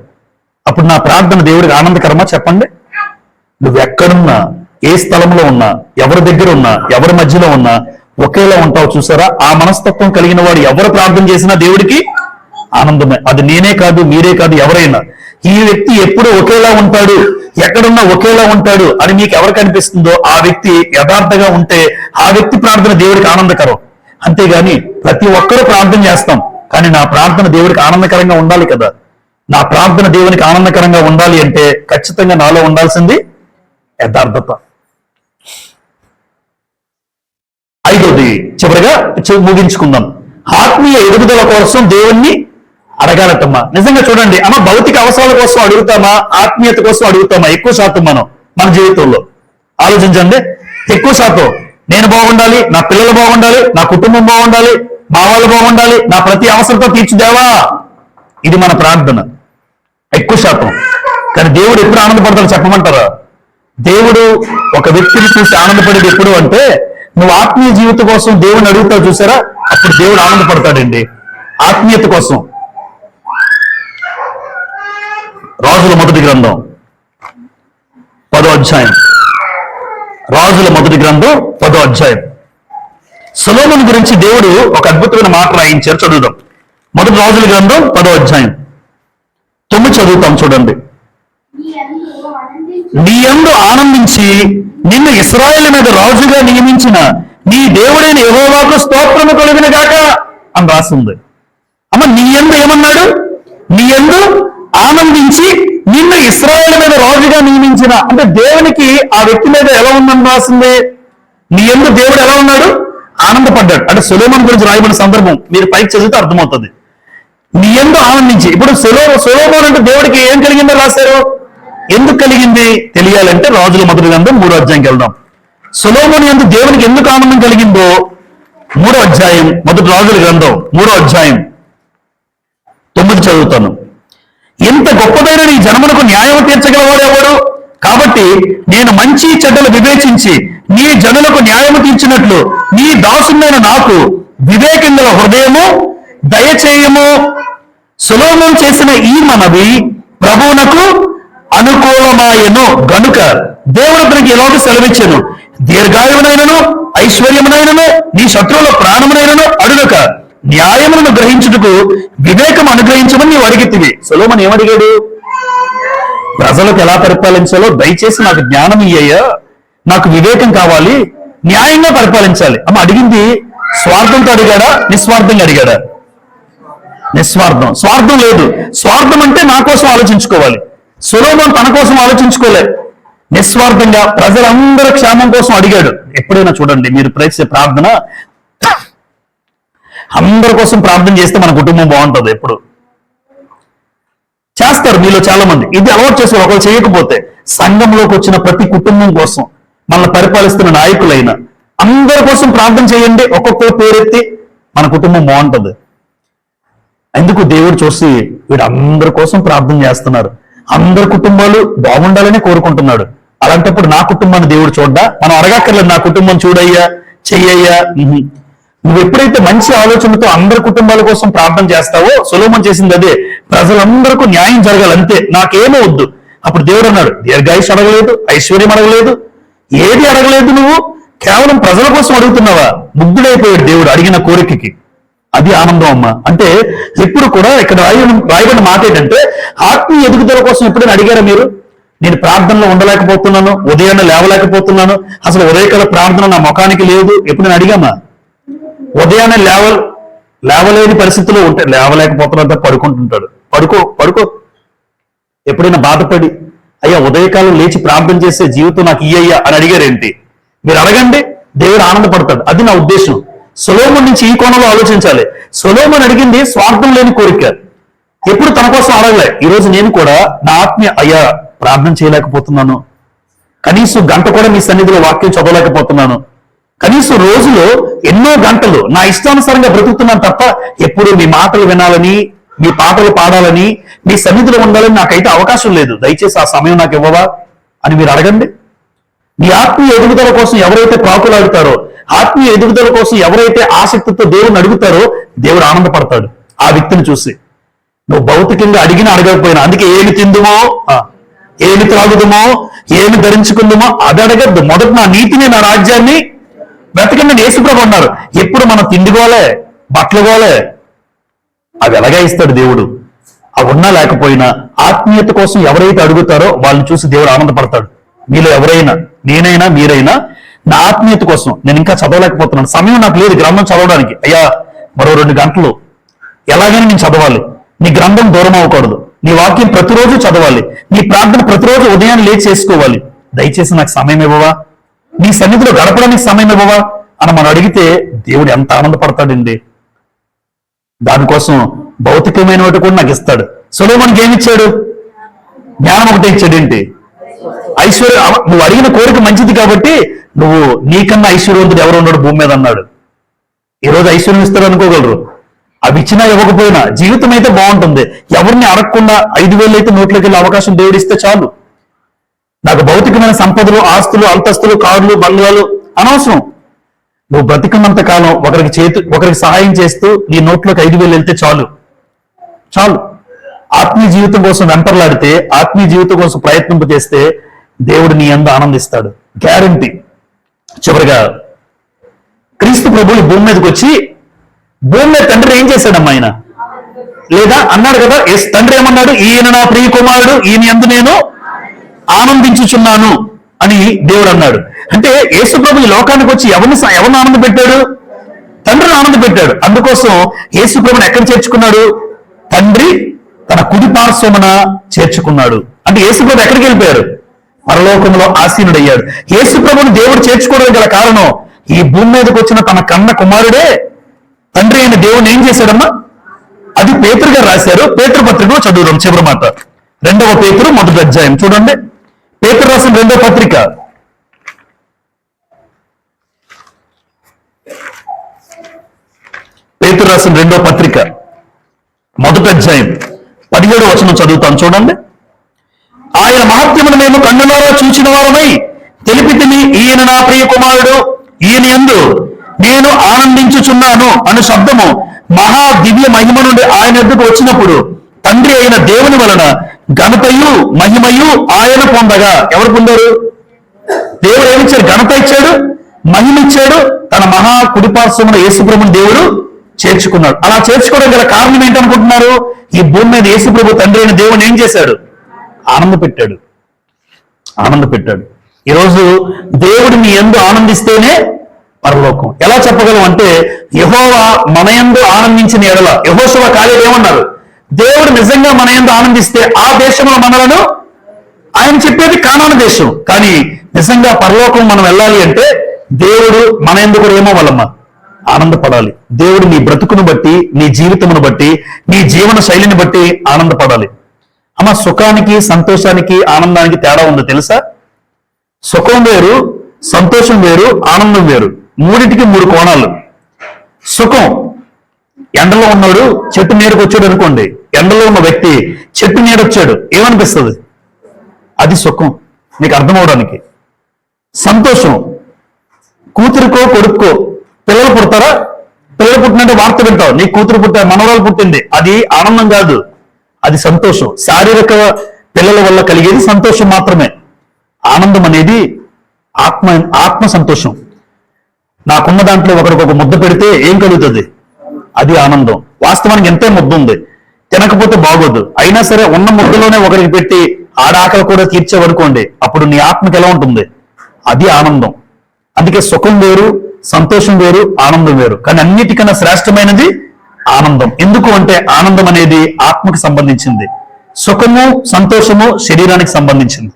అప్పుడు నా ప్రార్థన దేవుడికి ఆనందకరమా? చెప్పండి. నువ్వు ఎక్కడున్నా, ఏ స్థలంలో ఉన్నా, ఎవరి దగ్గర ఉన్నా, ఎవరి మధ్యలో ఉన్నా ఒకేలా ఉంటావు. చూసారా? ఆ మనస్తత్వం కలిగిన వాడు ఎవరు ప్రార్థన చేసినా దేవుడికి ఆనందమే. అది నేనే కాదు, మీరే కాదు, ఎవరైనా. ఈ వ్యక్తి ఎప్పుడు ఒకేలా ఉంటాడు, ఎక్కడున్నా ఒకేలా ఉంటాడు అని మీకు ఎవరికి అనిపిస్తుందో ఆ వ్యక్తి యథార్థంగా ఉంటే ఆ వ్యక్తి ప్రార్థన దేవుడికి ఆనందకరం. అంతేగాని ప్రతి ఒక్కరూ ప్రార్థన చేస్తాం, కానీ నా ప్రార్థన దేవుడికి ఆనందకరంగా ఉండాలి కదా. నా ప్రార్థన దేవునికి ఆనందకరంగా ఉండాలి అంటే ఖచ్చితంగా నాలో ఉండాల్సింది యథార్థత. ఐదోది చివరిగా ముగించుకుందాం. ఆత్మీయ ఎదుగుదల కోసం దేవుణ్ణి అడగాలటమ్మా. నిజంగా చూడండి అమ్మ, భౌతిక అవసరాల కోసం అడుగుతామా, ఆత్మీయత కోసం అడుగుతామా? ఎక్కువ శాతం మనం మన జీవితంలో ఆలోచించండి. ఎక్కువ శాతం నేను బాగుండాలి, నా పిల్లలు బాగుండాలి, నా కుటుంబం బాగుండాలి, మా వాళ్ళు బాగుండాలి, నా ప్రతి అవసరంతో తీర్చిదేవా, ఇది మన ప్రార్థన ఎక్కువ శాతం. కానీ దేవుడు ఎప్పుడు ఆనందపడతాడు చెప్పమంటారా? దేవుడు ఒక వ్యక్తిని చూసి ఆనందపడేది ఎప్పుడు అంటే, నువ్వు ఆత్మీయ జీవితం కోసం దేవుడిని అడుగుతావు చూసారా, అప్పుడు దేవుడు ఆనందపడతాడండి. ఆత్మీయత కోసం రాజుల మొదటి గ్రంథం 10వ అధ్యాయం, రాజుల మొదటి గ్రంథం 10వ అధ్యాయం. సొలొమోను గురించి దేవుడు ఒక అద్భుతమైన మాట రాయించారు. చదువుదాం. మొదటి రాజుల గ్రంథం 10వ అధ్యాయం 9 చదువుతాం. చూడండి. నీ యందు ఆనందించి నిన్ను ఇశ్రాయేలు మీద రాజుగా నియమించిన నీ దేవుడైన యెహోవాకు స్తోత్రము కలుగును గాక అని రాసింది. అమ్మ, నీ యందు ఏమన్నాడు? నీ యందు ఆనందించి నిన్ను ఇశ్రాయేలు మీద రాజుగా నియమించిన అంటే దేవునికి ఆ వ్యక్తి మీద ఎలా ఉందని రాసింది? నీ యందు దేవుడు ఎలా ఉన్నాడు? ఆనందపడ్డాడు. అంటే సొలొమోను గురించి రాయబడిన సందర్భం మీరు పైకి చదివితే అర్థమవుతుంది. నీ యందు ఆనందించి. ఇప్పుడు సొలొమోను అంటే దేవుడికి ఏం కలిగిందో రాశారు. ఎందుకు కలిగింది తెలియాలంటే రాజుల మొదటి గ్రంథం 3వ అధ్యాయంకి వెళ్దాం. సొలొమోను యందు దేవునికి ఎందుకు ఆనందం కలిగిందో 3వ అధ్యాయం, మొదటి రాజుల గ్రంథం 3వ అధ్యాయం 9 చదువుతాను. ఇంత గొప్పదైన నీ జనమునకు న్యాయం తీర్చగలవాడు ఎవడు? కాబట్టి నేను మంచి చెడ్డలు వివేచించి నీ జనులకు న్యాయము తీర్చినట్లు నీ దాసుడైన నాకు వివేకం గల హృదయము దయచేయము. సొలొమోను చేసిన ఈ మనవి ప్రభువునకు అనుకూలమాయను గనుక దేవుడు అతనికి ఎలాగో సెలవిచ్చెను, దీర్ఘాయువునైనను ఐశ్వర్యమునైనను నీ శత్రువుల ప్రాణమునైనను అడుగక న్యాయములను గ్రహించుటకు వివేకం అనుగ్రహించమని నీవు అడిగితివి. సొలొమోను ఏమడిగాడు? ప్రజలకు ఎలా పరిపాలించాలో దయచేసి నాకు జ్ఞానం ఇయ్యయ్యా, నాకు వివేకం కావాలి, న్యాయంగా పరిపాలించాలి. అమ్మ, అడిగింది స్వార్థంతో అడిగాడా, నిస్వార్థంగా అడిగాడా? నిస్వార్థం. స్వార్థం లేదు. స్వార్థం అంటే నా కోసం ఆలోచించుకోవాలి. సొలొమోను తన కోసం ఆలోచించుకోలే, నిస్వార్థంగా ప్రజలందరి క్షేమం కోసం అడిగాడు. ఎప్పుడైనా చూడండి, మీరు చేసే ప్రార్థన అందరి కోసం ప్రార్థన చేస్తే మన కుటుంబం బాగుంటుంది. ఎప్పుడు చేస్తారు మీలో చాలా మంది. ఇది అలవాటు చేస్తారు. ఒకరు చేయకపోతే సంఘంలోకి వచ్చిన ప్రతి కుటుంబం కోసం, మనల్ని పరిపాలిస్తున్న నాయకులైన అందరి కోసం ప్రార్థన చేయండి. ఒక్కొక్కరు పేరెత్తి మన కుటుంబం బాగుంటుంది. ఎందుకు? దేవుడు చూసి వీడు అందరి కోసం ప్రార్థన చేస్తున్నారు, అందరి కుటుంబాలు బాగుండాలని కోరుకుంటున్నాడు. అలాంటప్పుడు నా కుటుంబాన్ని దేవుడు చూడ్డా? మనం అడగక్కర్లేదు, నా కుటుంబం చూడయ్యా, చెయ్యయ్యా. నువ్వు ఎప్పుడైతే మంచి ఆలోచనతో అందరి కుటుంబాల కోసం ప్రార్థన చేస్తావో, సొలొమోను చేసింది అదే. ప్రజలందరికీ న్యాయం జరగాలి, అంతే, నాకేమో వద్దు. అప్పుడు దేవుడు అన్నాడు, దీర్ఘాయుష్ అడగలేదు, ఐశ్వర్యం అడగలేదు, ఏది అడగలేదు, నువ్వు కేవలం ప్రజల కోసం అడుగుతున్నావా? ముగ్ధుడైపోయాడు దేవుడు అడిగిన కోరికకి. అది ఆనందం అమ్మ. అంటే ఎప్పుడు కూడా ఇక్కడ రాయబడిన మాట ఏంటంటే, ఆత్మీయ ఎదుగుదల కోసం ఎప్పుడైనా అడిగారా మీరు? నేను ప్రార్థనలో ఉండలేకపోతున్నాను, ఉదయాన్నే లేవలేకపోతున్నాను, అసలు ఉదయకాల ప్రార్థన నా ముఖానికి లేదు, ఎప్పుడైనా అడిగామా? ఉదయాన్నే లేవలేని పరిస్థితిలో ఉంటే లేవలేకపోతున్నంత పడుకుంటుంటాడు. పడుకో. ఎప్పుడైనా బాధపడి అయ్యా ఉదయకాలం లేచి ప్రార్థన చేసే జీవితం నాకు ఇయ్యయ్యా అని అడిగారేంటి? మీరు అడగండి, దేవుడు ఆనందపడతాడు. అది నా ఉద్దేశం. సొలొమోను నుంచి ఈ కోణంలో ఆలోచించాలి. సొలొమోను అడిగింది స్వార్థం లేని కోరిక, ఎప్పుడు తన కోసం అడగలే. ఈరోజు నేను కూడా నా ఆత్మీయ అయ్యా ప్రార్థన చేయలేకపోతున్నాను, కనీసం గంట కూడా మీ సన్నిధిలో వాక్యం చదవలేకపోతున్నాను, కనీసం రోజులో ఎన్నో గంటలు నా ఇష్టానుసారంగా బ్రతుకుతున్నాను తప్ప ఎప్పుడు మీ మాటలు వినాలని, మీ పాటలు పాడాలని, మీ సన్నిధిలో ఉండాలని నాకైతే అవకాశం లేదు. దయచేసి ఆ సమయం నాకు ఇవ్వవా అని మీరు అడగండి. మీ ఆత్మీయ ఎదుగుదల కోసం ఎవరైతే ప్రాకులాడుతారో, ఆత్మీయ ఎదుగుదల కోసం ఎవరైతే ఆసక్తితో దేవుని అడుగుతారో, దేవుడు ఆనందపడతాడు ఆ వ్యక్తిని చూసి. నువ్వు భౌతికంగా అడిగినా అడగకపోయినా, అందుకే ఏమి తిందుమో, ఏమి త్రాగుదమో, ఏమి ధరించుకుందామో అది అడగద్దు. మొదట నా నీతిని, నా రాజ్యాన్ని బ్రతకండి అని యేసుప్రభు అన్నారు. ఎప్పుడు మనం తిండిగోలే, బట్టలుగోలే, అవి ఎలాగా ఇస్తాడు దేవుడు? అవి ఉన్నా లేకపోయినా ఆత్మీయత కోసం ఎవరైతే అడుగుతారో వాళ్ళని చూసి దేవుడు ఆనందపడతాడు. మీలో ఎవరైనా, నేనైనా మీరైనా, నా ఆత్మీయత కోసం నేను ఇంకా చదవలేకపోతున్నాను, సమయం నాకు లేదు గ్రంథం చదవడానికి, అయ్యా మరో 2 గంటలు ఎలాగైనా నేను చదవాలి. నీ గ్రంథం దూరం అవ్వకూడదు, నీ వాక్యం ప్రతిరోజు చదవాలి, నీ ప్రార్థన ప్రతిరోజు ఉదయాన్ని లేచి చేసుకోవాలి. దయచేసి నాకు సమయం ఇవ్వవా, నీ సన్నిధిలో గడపడానికి సమయం ఇవ్వవా అని మనం అడిగితే దేవుడు ఎంత ఆనందపడతాడండి. దానికోసం భౌతికమైన వాటి కూడా నాకు ఇస్తాడు. సొలొమోనుకి ఏమి ఇచ్చాడు? జ్ఞానం ఒకటే ఇచ్చాడు. ఏంటి? ఐశ్వర్యం. నువ్వు అడిగిన కోరిక మంచిది కాబట్టి నువ్వు నీకన్నా ఐశ్వర్యవంతుడు ఎవరు ఉన్నాడు భూమి మీద అన్నాడు. ఈరోజు ఐశ్వర్యం ఇస్తాడు అనుకోగలరు, అవి ఇచ్చినా ఇవ్వకపోయినా జీవితం అయితే బాగుంటుంది. ఎవరిని అడగకుండా 5,000 అయితే నోట్లోకి వెళ్ళే అవకాశం దేవుడు ఇస్తే చాలు. నాకు భౌతికమైన సంపదలు, ఆస్తులు, అంతస్తులు, కార్లు, బంగ్లాలు అనవసరం. నువ్వు బ్రతికున్నంత కాలం ఒకరికి సహాయం చేస్తూ నీ నోట్లోకి 5,000 వెళ్తే చాలు. ఆత్మీయ జీవితం కోసం వెంపర్లాడితే, ఆత్మీయ జీవితం కోసం ప్రయత్నింపు చేస్తే దేవుడు నీ యందు ఆనందిస్తాడు, గ్యారంటీ. చివరిగా క్రీస్తు ప్రభు ఈ భూమి మీదకి వచ్చి, భూమి మీద తండ్రి ఏం చేశాడమ్మా? ఆయన లేదా అన్నాడు కదా, తండ్రి ఏమన్నాడు? ఈయన నా ప్రియ కుమారుడు, ఈయన యందు నేను ఆనందించుచున్నాను అని దేవుడు అన్నాడు. అంటే యేసు ప్రభు ఈ లోకానికి వచ్చి ఎవరిని ఆనంద పెట్టాడు? తండ్రిని ఆనంద పెట్టాడు. అందుకోసం యేసు ప్రభుని ఎక్కడ చేర్చుకున్నాడు? తండ్రి తన కుడి పార్శ్వమున చేర్చుకున్నాడు. అంటే యేసు ప్రభు ఎక్కడికి వెళ్ళిపోయారు? పరలోకంలో ఆసీనుడయ్యాడు. యేసు ప్రభుని దేవుడు చేర్చుకోవడానికి గల కారణం, ఈ భూమి మీదకి వచ్చిన తన కన్న కుమారుడే తండ్రి అయిన దేవుని ఏం చేశాడమ్మా? అది పేతురు గారు రాశారు. పేతురు పత్రికలో చదువుదాం చివరి మాట. 2వ పేతురు 1వ అధ్యాయం చూడండి. పేతురు రాసిన 2వ పత్రిక 2వ పత్రిక 1వ అధ్యాయం 17వ వచనం చదువుతాం చూడండి. ఆయన మహత్యమును మేము కన్నులారా చూచిన వారమై తెలిపితిమి, ఈయన నా ప్రియ కుమారుడు, ఈయన యందు నేను ఆనందించుచున్నాను అను శబ్దము మహా దివ్య మహిమ నుండి ఆయన ఎద్దుకు వచ్చినప్పుడు తండ్రి అయిన దేవుని వలన ఘనతయు మహిమయు ఆయన పొందగా. ఎవరు పొందారు? దేవుడు ఏమిచ్చాడు? ఘనత ఇచ్చాడు, మహిమ ఇచ్చాడు. తన మహా కుడిపార్శ్వమున యేసుప్రభుని దేవుడు చేర్చుకున్నాడు. అలా చేర్చుకోవడం గల కారణం ఏంటనుకుంటున్నారు? ఈ భూమి మీద యేసుప్రభు తండ్రి అయిన దేవుని ఏం చేశాడు? ఆనంద పెట్టాడు. ఈరోజు దేవుడు మీ యందు ఆనందిస్తేనే పరలోకం. ఎలా చెప్పగలం అంటే, యెహోవా మన యందు ఆనందించిన ఎడల, యెహోషువ కాలేబు ఏమన్నారు? దేవుడు నిజంగా మన యందు ఆనందిస్తే ఆ దేశంలో మనలను, ఆయన చెప్పేది కానాను దేశం, కానీ నిజంగా పరలోకం మనం వెళ్ళాలి అంటే దేవుడు మన యందు కూడా ఏమో వాళ్ళమ్మ ఆనందపడాలి. దేవుడు నీ బ్రతుకును బట్టి, నీ జీవితమును బట్టి, నీ జీవన శైలిని బట్టి ఆనందపడాలి. అమ్మ, సుఖానికి, సంతోషానికి, ఆనందానికి తేడా ఉందో తెలుసా? సుఖం వేరు, సంతోషం వేరు, ఆనందం వేరు. మూడింటికి 3 కోణాలు. సుఖం, ఎండలో ఉన్నాడు చెట్టు నీడకు వచ్చాడు అనుకోండి, ఎండలో ఉన్న వ్యక్తి చెట్టు నీడొచ్చాడు, ఏమనిపిస్తుంది? అది సుఖం, నీకు అర్థమవడానికి. సంతోషం, కూతురికో కొడుక్కో పిల్లలు పుడతారా? పిల్లలు పుట్టినంటే వార్త వింటావు, నీ కూతురు పుట్టారు, మనవరాలు పుట్టింది, అది ఆనందం కాదు, అది సంతోషం. శారీరక పిల్లల వల్ల కలిగేది సంతోషం మాత్రమే. ఆనందం అనేది ఆత్మ సంతోషం. నాకున్న దాంట్లో ఒకరికి ఒక ముద్ద పెడితే ఏం కలుగుతుంది? అది ఆనందం. వాస్తవానికి ఎంతే ముద్ద ఉంది, తినకపోతే బాగోదు, అయినా సరే ఉన్న ముద్దలోనే ఒకరికి పెట్టి ఆడాకలు కూడా తీర్చేవనుకోండి, అప్పుడు నీ ఆత్మకి ఎలా ఉంటుంది? అది ఆనందం. అందుకే సుఖం వేరు, సంతోషం వేరు, ఆనందం వేరు. కానీ అన్నిటికన్నా శ్రేష్టమైనది ఆనందం. ఎందుకు అంటే ఆనందం అనేది ఆత్మకి సంబంధించింది, సుఖము సంతోషము శరీరానికి సంబంధించింది.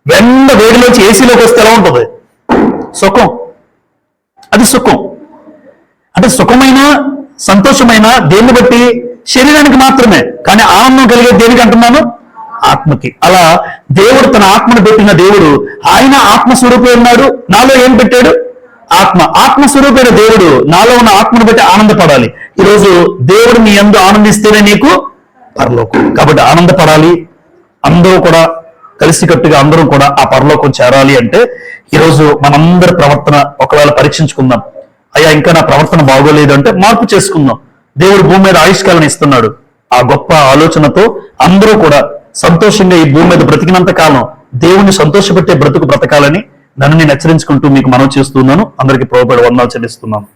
వెంట వేడిలోంచి ఏసీలోకి వస్తే ఎలా ఉంటుంది? సుఖం. అది సుఖం. అంటే సుఖమైన సంతోషమైన దేన్ని బట్టి? శరీరానికి మాత్రమే. కానీ ఆనందం కలిగేది దేనికి అంటున్నాను? ఆత్మకి. అలా దేవుడు తన ఆత్మను పెట్టిన దేవుడు, ఆయన ఆత్మస్వరూపే ఉన్నాడు. నాలో ఏం పెట్టాడు? ఆత్మ. ఆత్మస్వరూపైన దేవుడు నాలో ఉన్న ఆత్మను బట్టి ఆనందపడాలి. ఈరోజు దేవుడు నీ యందు ఆనందిస్తేనే నీకు పరలోకం. కాబట్టి ఆనందపడాలి. అందరూ కూడా కలిసికట్టుగా అందరూ కూడా ఆ పరలోకం చేరాలి అంటే ఈరోజు మనందరి ప్రవర్తన ఒకవేళ పరీక్షించుకుందాం. అయ్యా, ఇంకా నా ప్రవర్తన బాగోలేదు అంటే మార్పు చేసుకుందాం. దేవుడు భూమి మీద ఆయుష్కాలను ఇస్తున్నాడు. ఆ గొప్ప ఆలోచనతో అందరూ కూడా సంతోషంగా ఈ భూమి మీద బ్రతికినంత కాలం దేవుణ్ణి సంతోషపెట్టే బ్రతుకు బ్రతకాలని నన్ను నేను హెచ్చరించుకుంటూ మీకు మనవి చేస్తున్నాను. అందరికీ ప్రభువుపేట వందనాలు చెల్లిస్తున్నాను.